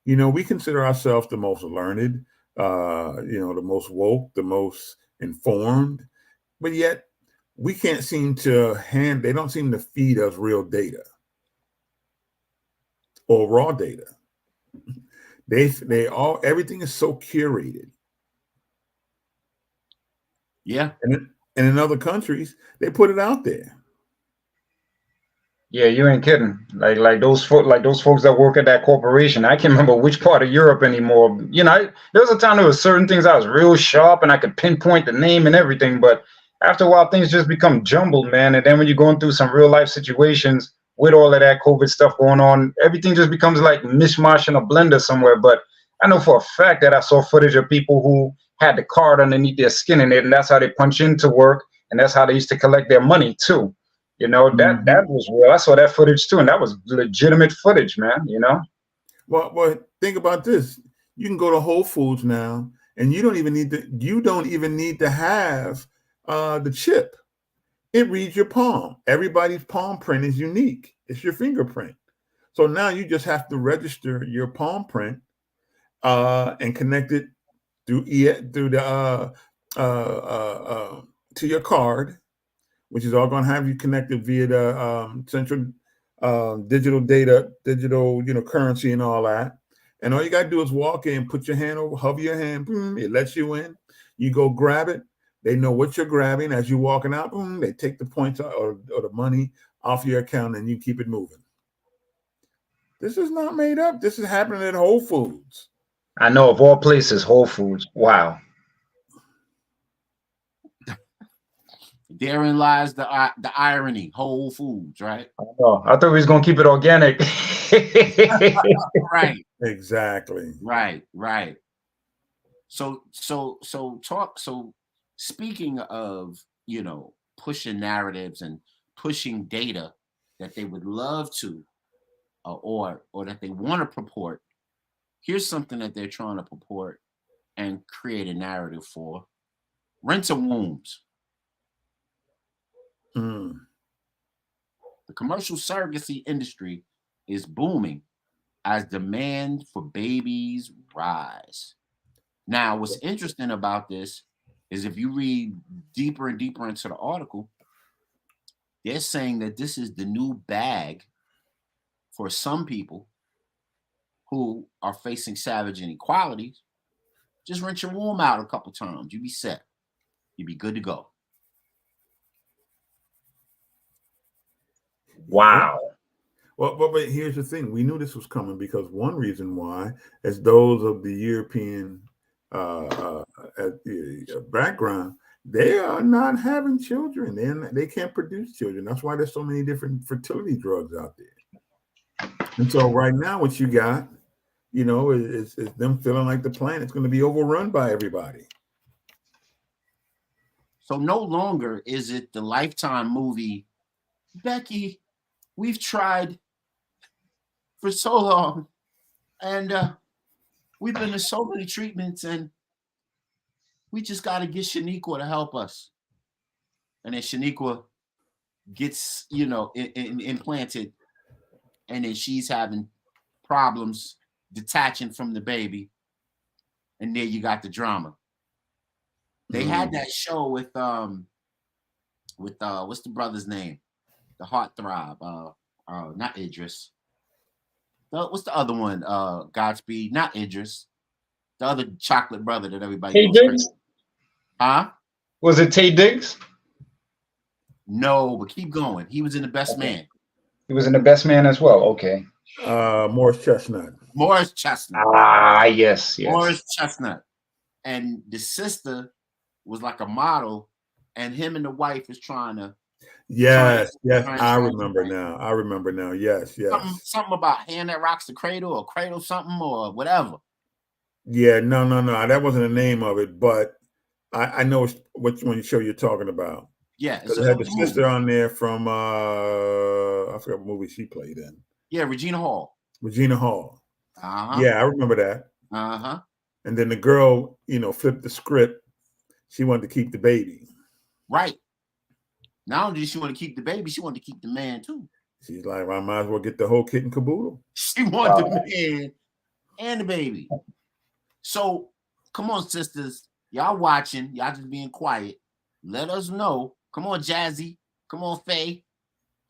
We consider ourselves the most learned, the most woke, the most informed, but yet we can't seem to they don't seem to feed us real data or raw data. Everything is so curated. Yeah. And in other countries, they put it out there. Yeah, you ain't kidding. Like those folks that work at that corporation. I can't remember which part of Europe anymore. There was a time there was certain things I was real sharp and I could pinpoint the name and everything. But after a while, things just become jumbled, man. And then when you're going through some real life situations with all of that COVID stuff going on, everything just becomes like mishmash in a blender somewhere. But I know for a fact that I saw footage of people who had the card underneath their skin in it, and that's how they punch into work, and that's how they used to collect their money too. That was real. I saw that footage too, and that was legitimate footage, man. Well, think about this. You can go to Whole Foods now, and you don't even need to have the chip. It reads your palm. Everybody's palm print is unique. It's your fingerprint. So now you just have to register your palm print and connect it through the to your card which is all going to have you connected via the central digital data, digital, currency and all that. And all you got to do is walk in, put your hand over, hover your hand, boom, it lets you in. You go grab it. They know what you're grabbing as you're walking out. Boom, they take the points or the money off your account and you keep it moving. This is not made up. This is happening at Whole Foods. I know, of all places, Whole Foods. Wow. Therein lies the irony. Whole Foods, right? Oh, I thought we was gonna keep it organic. Right. Exactly. Right. So speaking of, pushing narratives and pushing data that they would love to, or that they want to purport, here's something that they're trying to purport and create a narrative for: rent-a-wombs. The commercial surrogacy industry is booming as demand for babies rise. Now, what's interesting about this is if you read deeper and deeper into the article, they're saying that this is the new bag for some people who are facing savage inequalities. Just rent your womb out a couple times. You be set. You be good to go. Wow. Well, but here's the thing. We knew this was coming because one reason why is those of the European background, they are not having children. They can't produce children. That's why there's so many different fertility drugs out there. And so right now what you got, is them feeling like the planet's going to be overrun by everybody. So no longer is it the Lifetime movie, Becky, we've tried for so long, and we've been to so many treatments, and we just got to get Shaniqua to help us. And then Shaniqua gets, implanted, and then she's having problems detaching from the baby, and there you got the drama. They had that show with what's the brother's name? The heartthrob, not Idris. What's the other one? Godspeed, not Idris. The other chocolate brother that everybody Tay goes Diggs? crazy. Huh? Was it Tay Diggs? No, but keep going. He was in The Best Man. He was in The Best Man as well. Okay. Morris Chestnut. Morris Chestnut. Ah, yes. Morris Chestnut. And the sister was like a model, and him and the wife is trying to. Yes. I remember now. Yes. Something about hand that rocks the cradle or cradle something or whatever. Yeah, no. That wasn't the name of it, but I know which one show you're talking about. Yeah, because it had the sister on there from I forgot what movie she played in. Yeah, Regina Hall. Yeah, I remember that. And then the girl, flipped the script. She wanted to keep the baby. Right. Not only did she want to keep the baby, she wanted to keep the man too. She's like, I might as well get the whole kit and caboodle. She wanted the man and the baby. So come on, sisters. Y'all watching. Y'all just being quiet. Let us know. Come on, Jazzy. Come on, Faye.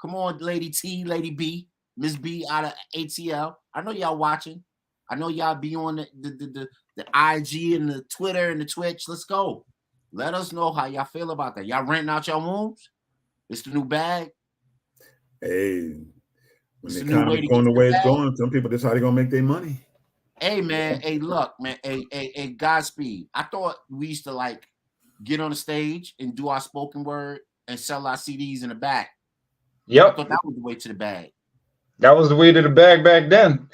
Come on, Lady T, Lady B, Miss B out of ATL. I know y'all watching. I know y'all be on the IG and the Twitter and the Twitch. Let's go. Let us know how y'all feel about that. Y'all renting out your rooms? It's the new bag. Hey, when the economy going the way it's going, some people decide they're gonna make their money. Hey man, hey look, man, hey Godspeed. I thought we used to get on the stage and do our spoken word and sell our CDs in the back. Yep. I thought that was the way to the bag. That was the way to the bag back then.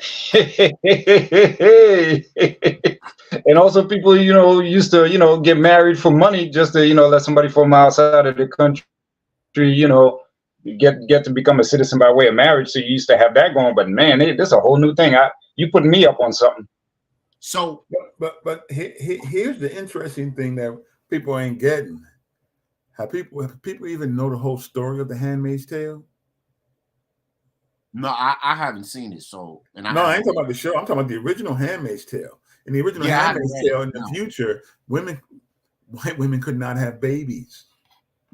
And also people, used to, get married for money just to, let somebody from outside of the country, get to become a citizen by way of marriage. So you used to have that going, but man, this is a whole new thing. You putting me up on something. So, but here's the interesting thing that people ain't getting. Have people even know the whole story of The Handmaid's Tale? No, I haven't seen it. So, I ain't talking about the show. I'm talking about the original Handmaid's Tale. In the original Handmaid's Tale, in the future, white women could not have babies.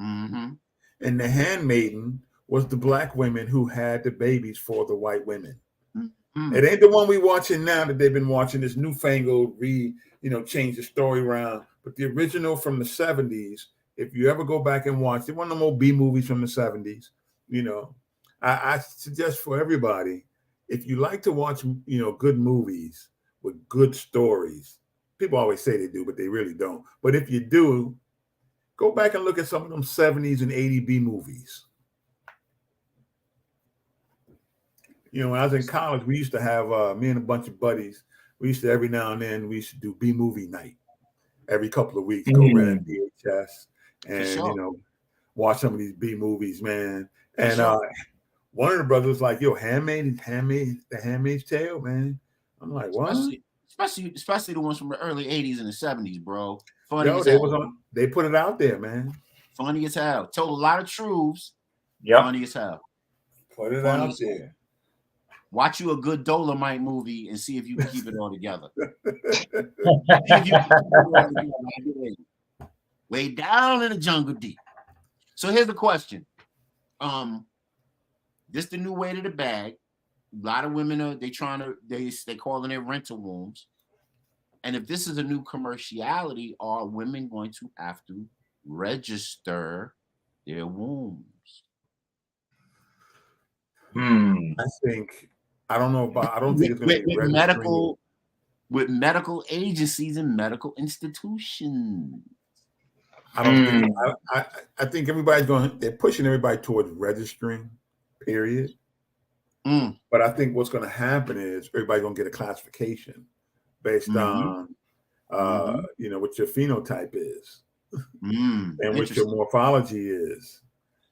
Mm-hmm. And the handmaiden was the black women who had the babies for the white women. Mm. It ain't the one we watching now that they've been watching this newfangled change the story around. But the original from the 70s, if you ever go back and watch it, one of them old B movies from the 70s, I suggest for everybody, if you like to watch, good movies with good stories, people always say they do, but they really don't. But if you do, go back and look at some of them 70s and 80 B movies. When I was in college, we used to have me and a bunch of buddies. We used to every now and then we used to do B movie night every couple of weeks. Go rent a VHS and watch some of these B movies, man. And one of the brothers was like, "Yo, The Handmaid's Tale, man." I'm like, "What?" Especially the ones from the early '80s and the '70s, bro. Funny Yo, as hell. they put it out there, man. Funny as hell. Told a lot of truths. Yep. Funny as hell. Put it out there. Watch you a good Dolomite movie and see if you can keep it all together. Way down in the jungle deep. So here's the question. This the new way to the bag. A lot of women they calling it rental wombs. And if this is a new commerciality, are women going to have to register their wombs? I don't think it's going to be registering with medical agencies and medical institutions. I don't think. I think they're pushing everybody towards registering. Period. But I think what's going to happen is everybody's going to get a classification based on, what your phenotype is, and what your morphology is,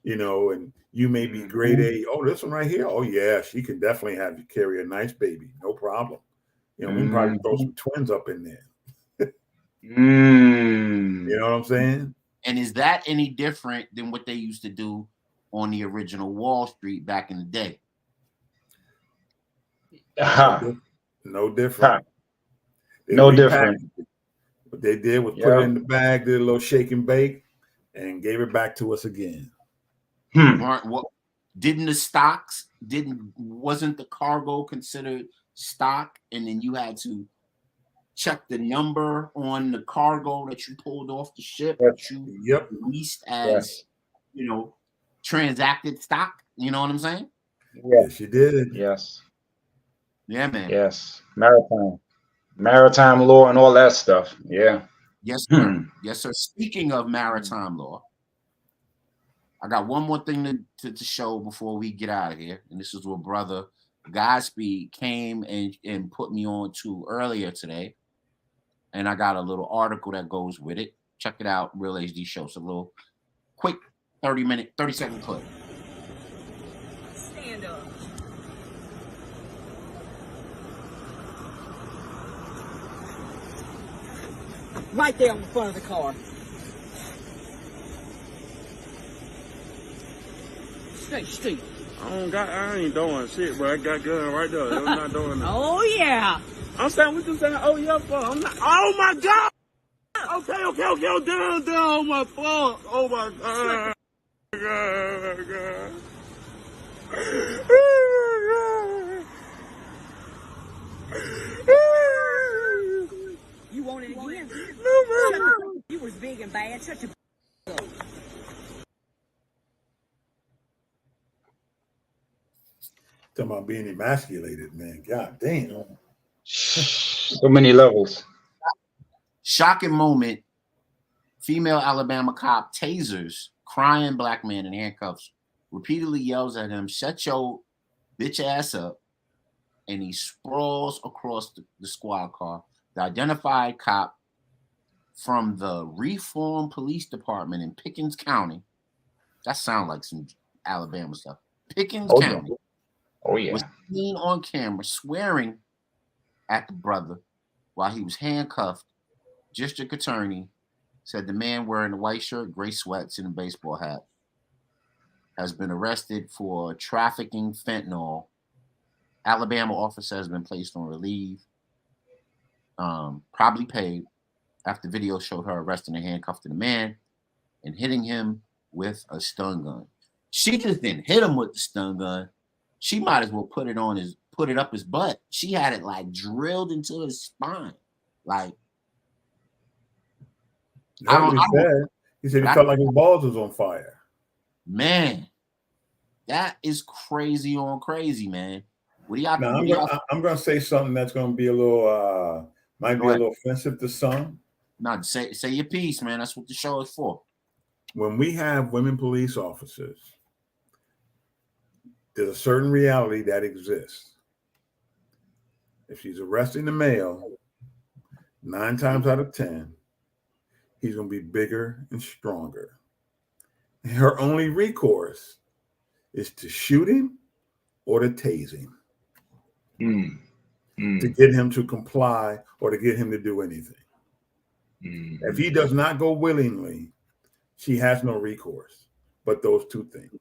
and you may be grade A. Oh, this one right here. Oh yeah, she can definitely carry a nice baby, no problem. We can probably throw some twins up in there. You know what I'm saying? And is that any different than what they used to do on the original Wall Street back in the day? No different. No different. What they did was put it in the bag, did a little shake and bake, and gave it back to us again. Didn't the stocks wasn't the cargo considered stock, and then you had to check the number on the cargo that you pulled off the ship that you released as transacted stock? You know what I'm saying? Yes, you did. Yes. Yeah, man. Yes. Maritime law and all that stuff. Yeah. Yes, sir. Yes, sir. Speaking of maritime law, I got one more thing to show before we get out of here. And this is what brother Godspeed came and put me on to earlier today. And I got a little article that goes with it. Check it out, Real HD Show. It's a little quick 30-second clip. Stand up. Right there on the front of the car. Stay still. I ain't doing shit, but I got gun right there. I'm not doing that. Oh yeah. I'm saying what you saying. Oh yeah, fuck. I'm not. Oh my god. Okay. Down. Oh my fuck. Oh my god. God. You want it again? No, man. You was big and bad. Shut your up. Talking about being emasculated, man. God damn. So many levels. Shocking moment. Female Alabama cop tasers crying black man in handcuffs, repeatedly yells at him, "Shut your bitch ass up," and he sprawls across the squad car. The identified cop from the Reform Police Department in Pickens County, that sounds like some Alabama stuff. Pickens County. Oh yeah. Was seen on camera swearing at the brother while he was handcuffed. District attorney said the man wearing a white shirt, gray sweats, and a baseball hat has been arrested for trafficking fentanyl. Alabama officer has been placed on relief, probably paid, after video showed her arresting and handcuffing the man and hitting him with a stun gun. She just didn't hit him with the stun gun. She might as well put it up his butt. She had it like drilled into his spine. Like, That's what he said. He said he felt like his balls was on fire. Man, that is crazy on crazy, man. What do y'all? Now, I'm going to say something that's going to be a little, might be a little offensive to some. No, say your piece, man. That's what the show is for. When we have women police officers, there's a certain reality that exists. If she's arresting a male, 9 times out of 10, he's going to be bigger and stronger. And her only recourse is to shoot him or to tase him to get him to comply or to get him to do anything. If he does not go willingly, she has no recourse but those two things.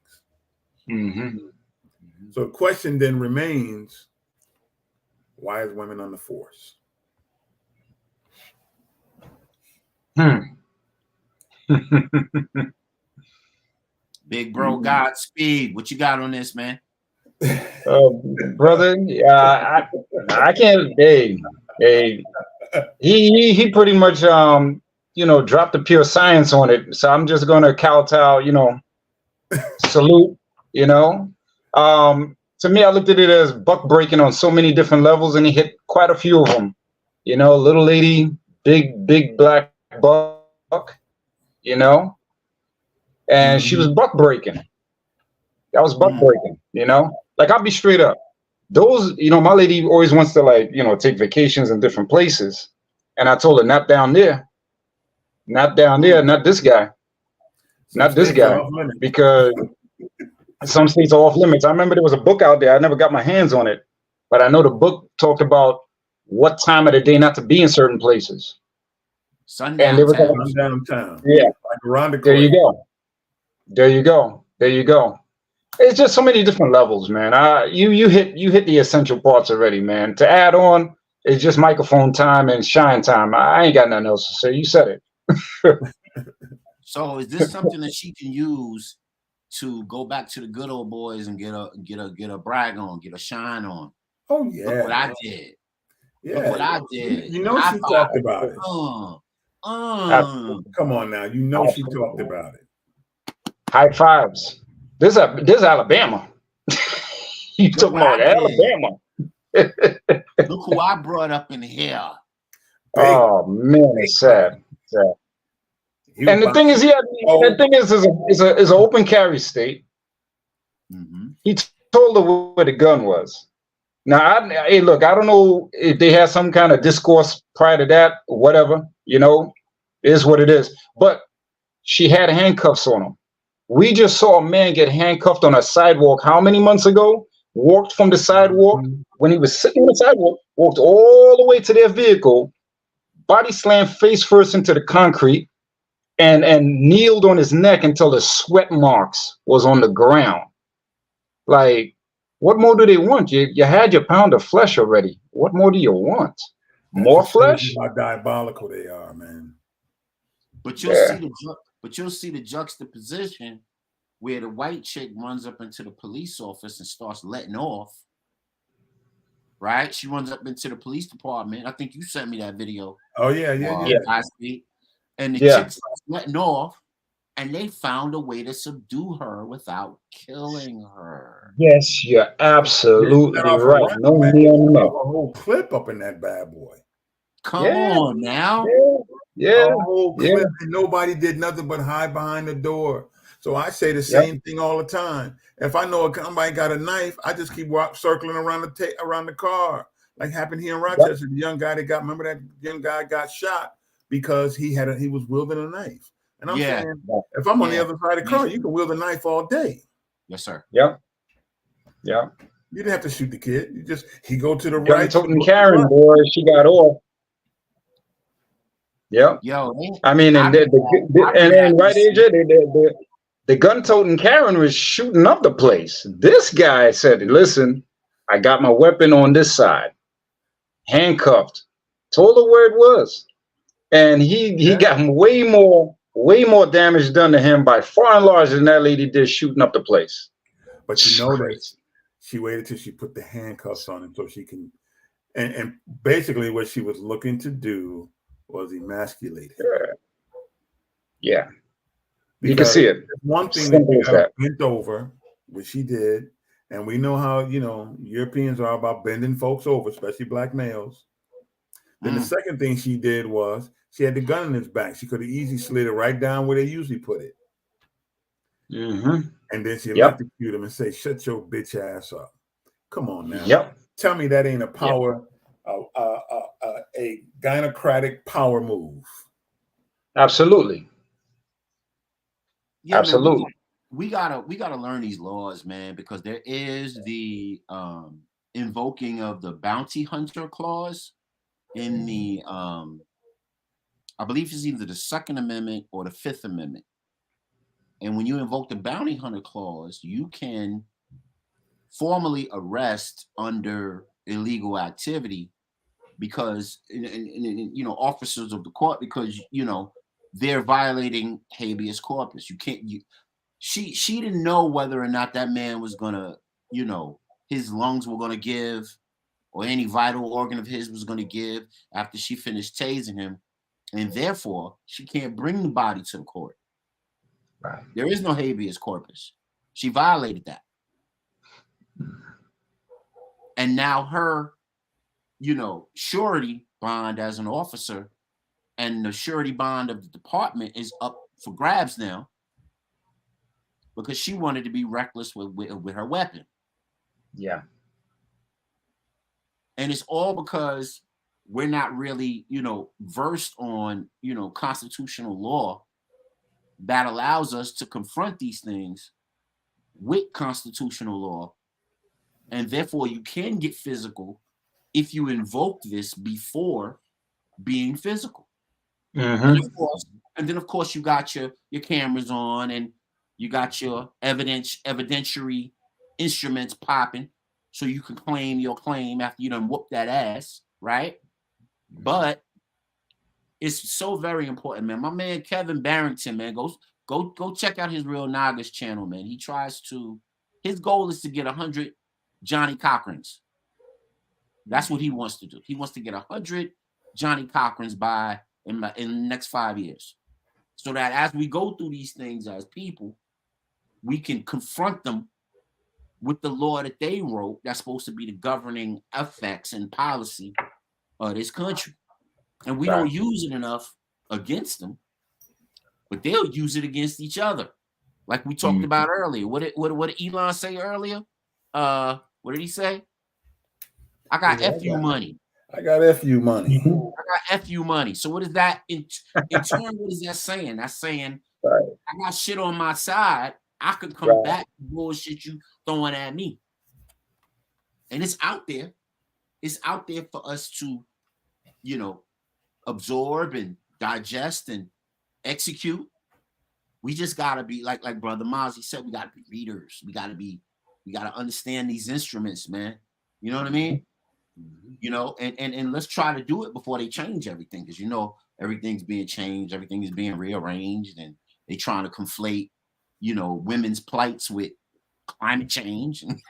So the question then remains, why is women on the force? Big bro, Godspeed. What you got on this, man? Brother, I can't. He pretty much dropped the pure science on it. So I'm just gonna kowtow, salute. To me, I looked at it as buck breaking on so many different levels, and he hit quite a few of them. Little lady, big black buck. And she was buck breaking. That was buck breaking. Like, I'll be straight up. Those, my lady always wants to take vacations in different places. And I told her, not down there, not this guy, not this guy, because some states are off limits. I remember there was a book out there. I never got my hands on it, but I know the book talked about what time of the day not to be in certain places. Sundown, and there was sundown town. Yeah. Like around the there you go. There you go. It's just so many different levels, man. You hit the essential parts already, man. To add on, it's just microphone time and shine time. I ain't got nothing else to say. You said it. So is this something that she can use to go back to the good old boys and get a brag on, get a shine on? Oh yeah. Look what I did. Yeah. Look what I did. She talked about it. Come on now. She talked about it. High fives. This Alabama. You talking about Alabama? Look who I brought up in here. Oh man, it's sad. And the thing is, it's an open carry state. He told her where the gun was. Now, hey, look, I don't know if they had some kind of discourse prior to that or whatever. Is what it is. But she had handcuffs on him. We just saw a man get handcuffed on a sidewalk how many months ago? Walked from the sidewalk when he was sitting on the sidewalk, walked all the way to their vehicle, body slammed face first into the concrete, and kneeled on his neck until the sweat marks was on the ground. Like, what more do they want? You had your pound of flesh already. What more do you want? More flesh? How diabolical they are, man. But you'll see the juxtaposition where the white chick runs up into the police office and starts letting off. Right? She runs up into the police department. I think you sent me that video. Oh yeah. And the chick starts letting off, and they found a way to subdue her without killing her. Yes, you're absolutely right. No me on that. A whole clip up in that bad boy. Come on now. Yeah. A whole clip, and nobody did nothing but hide behind the door. So I say the same thing all the time. If I know somebody got a knife, I just keep circling around the car, like happened here in Rochester. The young guy remember that young guy got shot because he was wielding a knife. And I'm saying, if I'm on the other side of the car, you can wield a knife all day. Yes, sir. Yeah. You didn't have to shoot the kid. He go to the Gun right. toting Karen, boy, she got off. Yeah. Yo, I mean, right, AJ, the gun-toting Karen was shooting up the place. This guy said, listen, I got my weapon on this side, handcuffed, told her where it was. And he got way more way more damage done to him by far and large than that lady did shooting up the place. But you notice she waited till she put the handcuffs on him so she can, and basically what she was looking to do was emasculate him. Yeah. You can Because see it. one thing Simple as that. bent over, which she did, and we know how Europeans are about bending folks over, especially black males. Then the second thing she did was she had the gun in his back. She could have easily slid it right down where they usually put it. Mm-hmm. And then she electrocute him and say, "Shut your bitch ass up." Come on now. Yep. Tell me that ain't a power, a gynocratic power move. Absolutely. Yeah, absolutely. Man, we gotta learn these laws, man, because there is the invoking of the bounty hunter clause in the I believe it's either the Second Amendment or the Fifth Amendment. And when you invoke the bounty hunter clause, you can formally arrest under illegal activity because officers of the court, because they're violating habeas corpus. You can't she didn't know whether or not that man was gonna, his lungs were gonna give, or any vital organ of his was gonna give after she finished tasing him, and therefore she can't bring the body to the court. Right. There is no habeas corpus. She violated that. And now her, surety bond as an officer and the surety bond of the department is up for grabs now because she wanted to be reckless with her weapon. Yeah. And it's all because we're not really, versed on, constitutional law that allows us to confront these things with constitutional law. And therefore you can get physical if you invoke this before being physical. Mm-hmm. And then of course you got your cameras on and you got your evidentiary instruments popping so you can claim your claim after you done whoop that ass, right? But it's so very important, man. My man Kevin Barrington, man, go check out his Real Nagas channel, man. His goal is to get 100 Johnny Cochrans. That's what he wants to do. He wants to get 100 Johnny Cochrans in the next 5 years. So that as we go through these things as people, we can confront them with the law that they wrote that's supposed to be the governing effects and policy of this country. And we don't use it enough against them, but they'll use it against each other. Like we talked about earlier. What did Elon say earlier? What did he say? I got FU money. I got FU money. I got FU money. So what is that in turn? What is that saying? That's saying I got shit on my side. I could come back to bullshit you throwing at me. And it's out there. It's out there for us to, absorb and digest and execute. We just gotta be like Brother Mozzie said, we gotta be readers. We gotta understand these instruments, man. You know what I mean? And let's try to do it before they change everything, because everything's being changed, everything is being rearranged, and they trying to conflate, women's plights with climate change and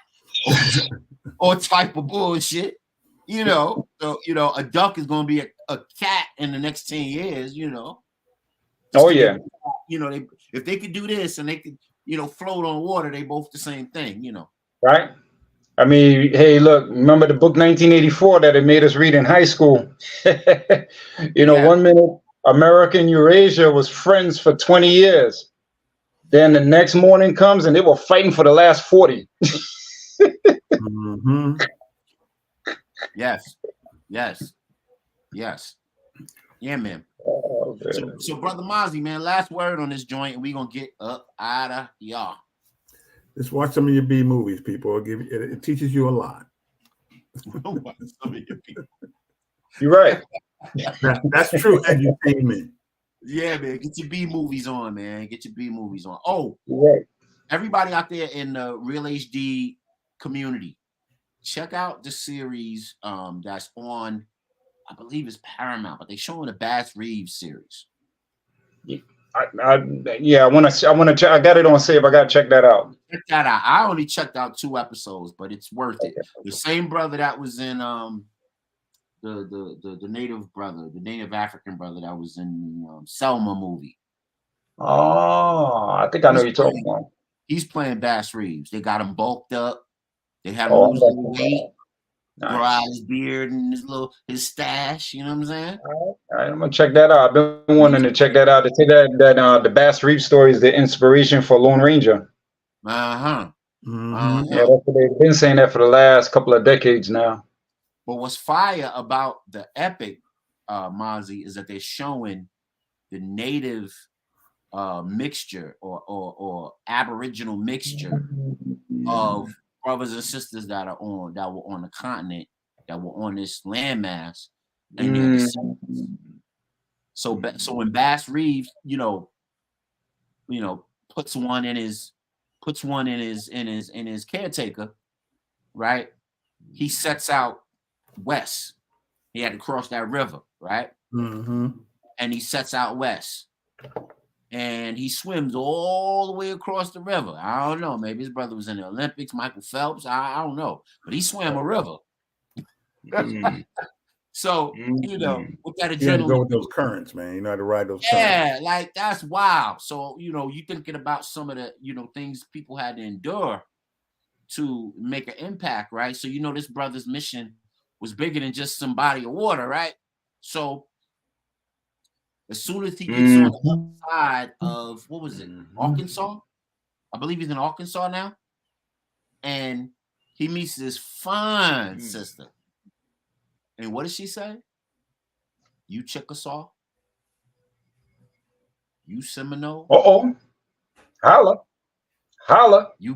all type of bullshit. So a duck is gonna be a cat in the next 10 years, Oh yeah. If they could do this and they could, float on water, they both the same thing, Right. I mean, hey, look, remember the book 1984 that it made us read in high school? 1 minute America and Eurasia was friends for 20 years. Then the next morning comes and they were fighting for the last 40. Mm-hmm. Yes. Yeah, man. Oh, so Brother Mozzie, man, last word on this joint, and we gonna get up out of y'all. Just watch some of your B movies, people. It teaches you a lot. You're right. That's true entertainment. Yeah, man. Get your B movies on, man. Get your B movies on. Oh, right. Everybody out there in the Real HD community, check out the series that's on, I believe it's Paramount, but they're showing the Bass Reeves series. Yeah, I want to check. I got it on save. I got to check that out. Check that out. I only checked out 2 episodes, but it's worth it. The same brother that was in the native brother, the native African brother that was in the Selma movie. Oh, I think I know you're talking about. He's playing Bass Reeves. They got him bulked up. They had him Oh, lose a little weight, nice. grow out his beard and his stash. You know what I'm saying? All right, I'm gonna check that out. I've been wanting to check that out. They say that the Bass Reeves story is the inspiration for Lone Ranger. Uh-huh. Mhm. Yeah, that's what they've been saying that for the last couple of decades now. But what's fire about the epic, Mozzie, is that they're showing the native mixture or aboriginal mixture of brothers and sisters that were on the continent, that were on this landmass, and their descendants. So when Bass Reeves, puts one in his caretaker, right? He sets out west. He had to cross that river, right? Mm-hmm. And he sets out west. And he swims all the way across the river. I don't know. Maybe his brother was in the Olympics, Michael Phelps. I don't know. But he swam a river. So, with that adrenaline. You had to go with those currents, man. You know how to ride those currents. Yeah, like that's wild. So, you thinking about some of the, things people had to endure to make an impact, right? So, this brother's mission was bigger than just some body of water, right? So, as soon as he gets on the other side of, what was it, Arkansas? I believe he's in Arkansas now. And he meets this fine sister. And what does she say? You Chickasaw? You Seminole? Uh-oh. Holla. You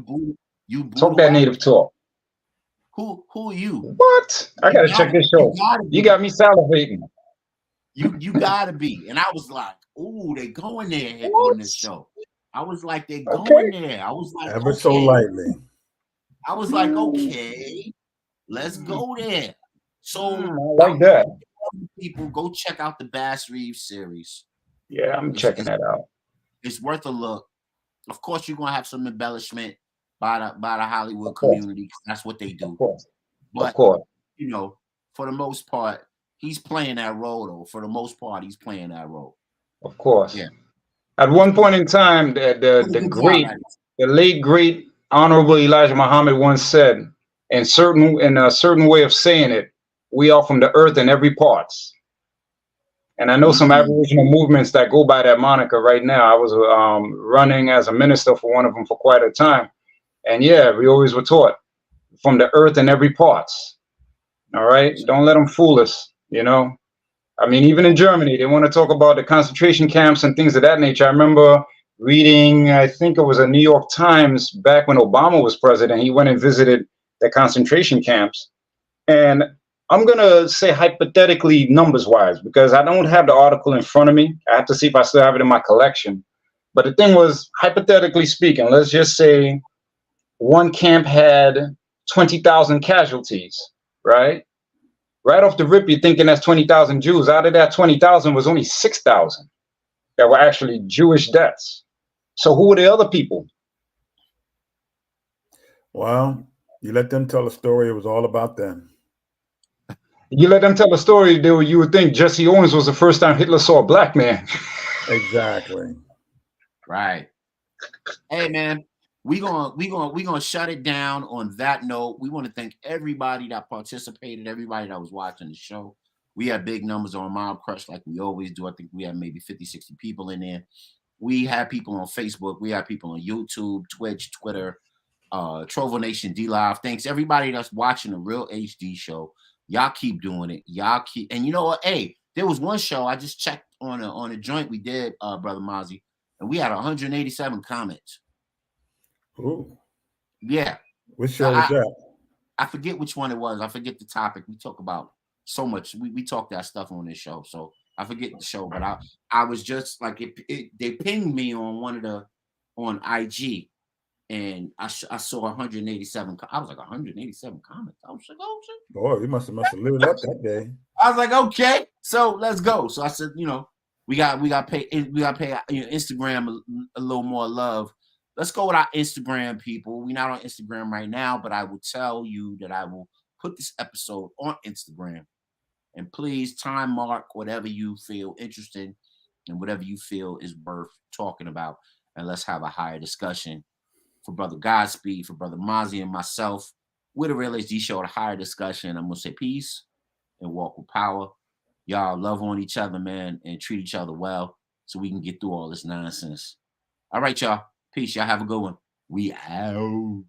talk that native talk. Who are you? What? I gotta check this show. You got me salivating. You gotta be. And I was like, ooh, they going there on this show. I was like, they're going there. I was like, ever so lightly. I was like, okay, let's go there. So I like that. People go check out the Bass Reeves series. Yeah, I'm checking that out. It's worth a look. Of course, you're gonna have some embellishment by the Hollywood community, because that's what they do. Of course. But of course. For the most part, he's playing that role, though. For the most part, he's playing that role. Of course. Yeah. At one point in time, the late great Honorable Elijah Muhammad once said, in a certain way of saying it, we are from the earth in every parts. And I know some Aboriginal movements that go by that moniker right now. I was running as a minister for one of them for quite a time. And yeah, we always were taught from the earth in every parts. All right. Don't let them fool us. I mean, even in Germany, they want to talk about the concentration camps and things of that nature. I remember reading, I think it was a New York Times back when Obama was president. He went and visited the concentration camps. And I'm going to say hypothetically numbers wise, because I don't have the article in front of me. I have to see if I still have it in my collection. But the thing was, hypothetically speaking, let's just say one camp had 20,000 casualties, right? Right off the rip, you're thinking that's 20,000 Jews. Out of that 20,000 was only 6,000 that were actually Jewish deaths. So who were the other people? Well, you let them tell a story. It was all about them. You let them tell a story, you would think Jesse Owens was the first time Hitler saw a black man. Exactly. Right. Hey, man. We gonna shut it down on that note. We want to thank everybody that participated, everybody that was watching the show. We had big numbers on Mob Crush like we always do. I think we had maybe 50, 60 people in there. We had people on Facebook. We had people on YouTube, Twitch, Twitter, Trovo Nation, D-Live. Thanks everybody that's watching the Real HD show. Y'all keep doing it. And you know what? Hey, there was one show I just checked on a joint we did, Brother Mozzie, and we had 187 comments. Ooh. Yeah. Which show was that? I forget which one it was. I forget the topic. We talk about so much. We talk that stuff on this show. So I forget the show, but I was just like, they pinged me on IG, and I saw 187. I was like, 187 comments. I was like, oh shit. Boy, you must have lived up that day. I was like, okay, so let's go. So I said, We got pay Instagram a little more love. Let's go with our Instagram people. We're not on Instagram right now, but I will tell you that I will put this episode on Instagram. And please time mark whatever you feel interesting and whatever you feel is worth talking about. And let's have a higher discussion. For Brother Godspeed, for Brother Mozzie and myself, we're the Real HD Show, a higher discussion. I'm going to say peace and walk with power. Y'all love on each other, man, and treat each other well so we can get through all this nonsense. All right, y'all. Peace. Y'all have a good one. We out.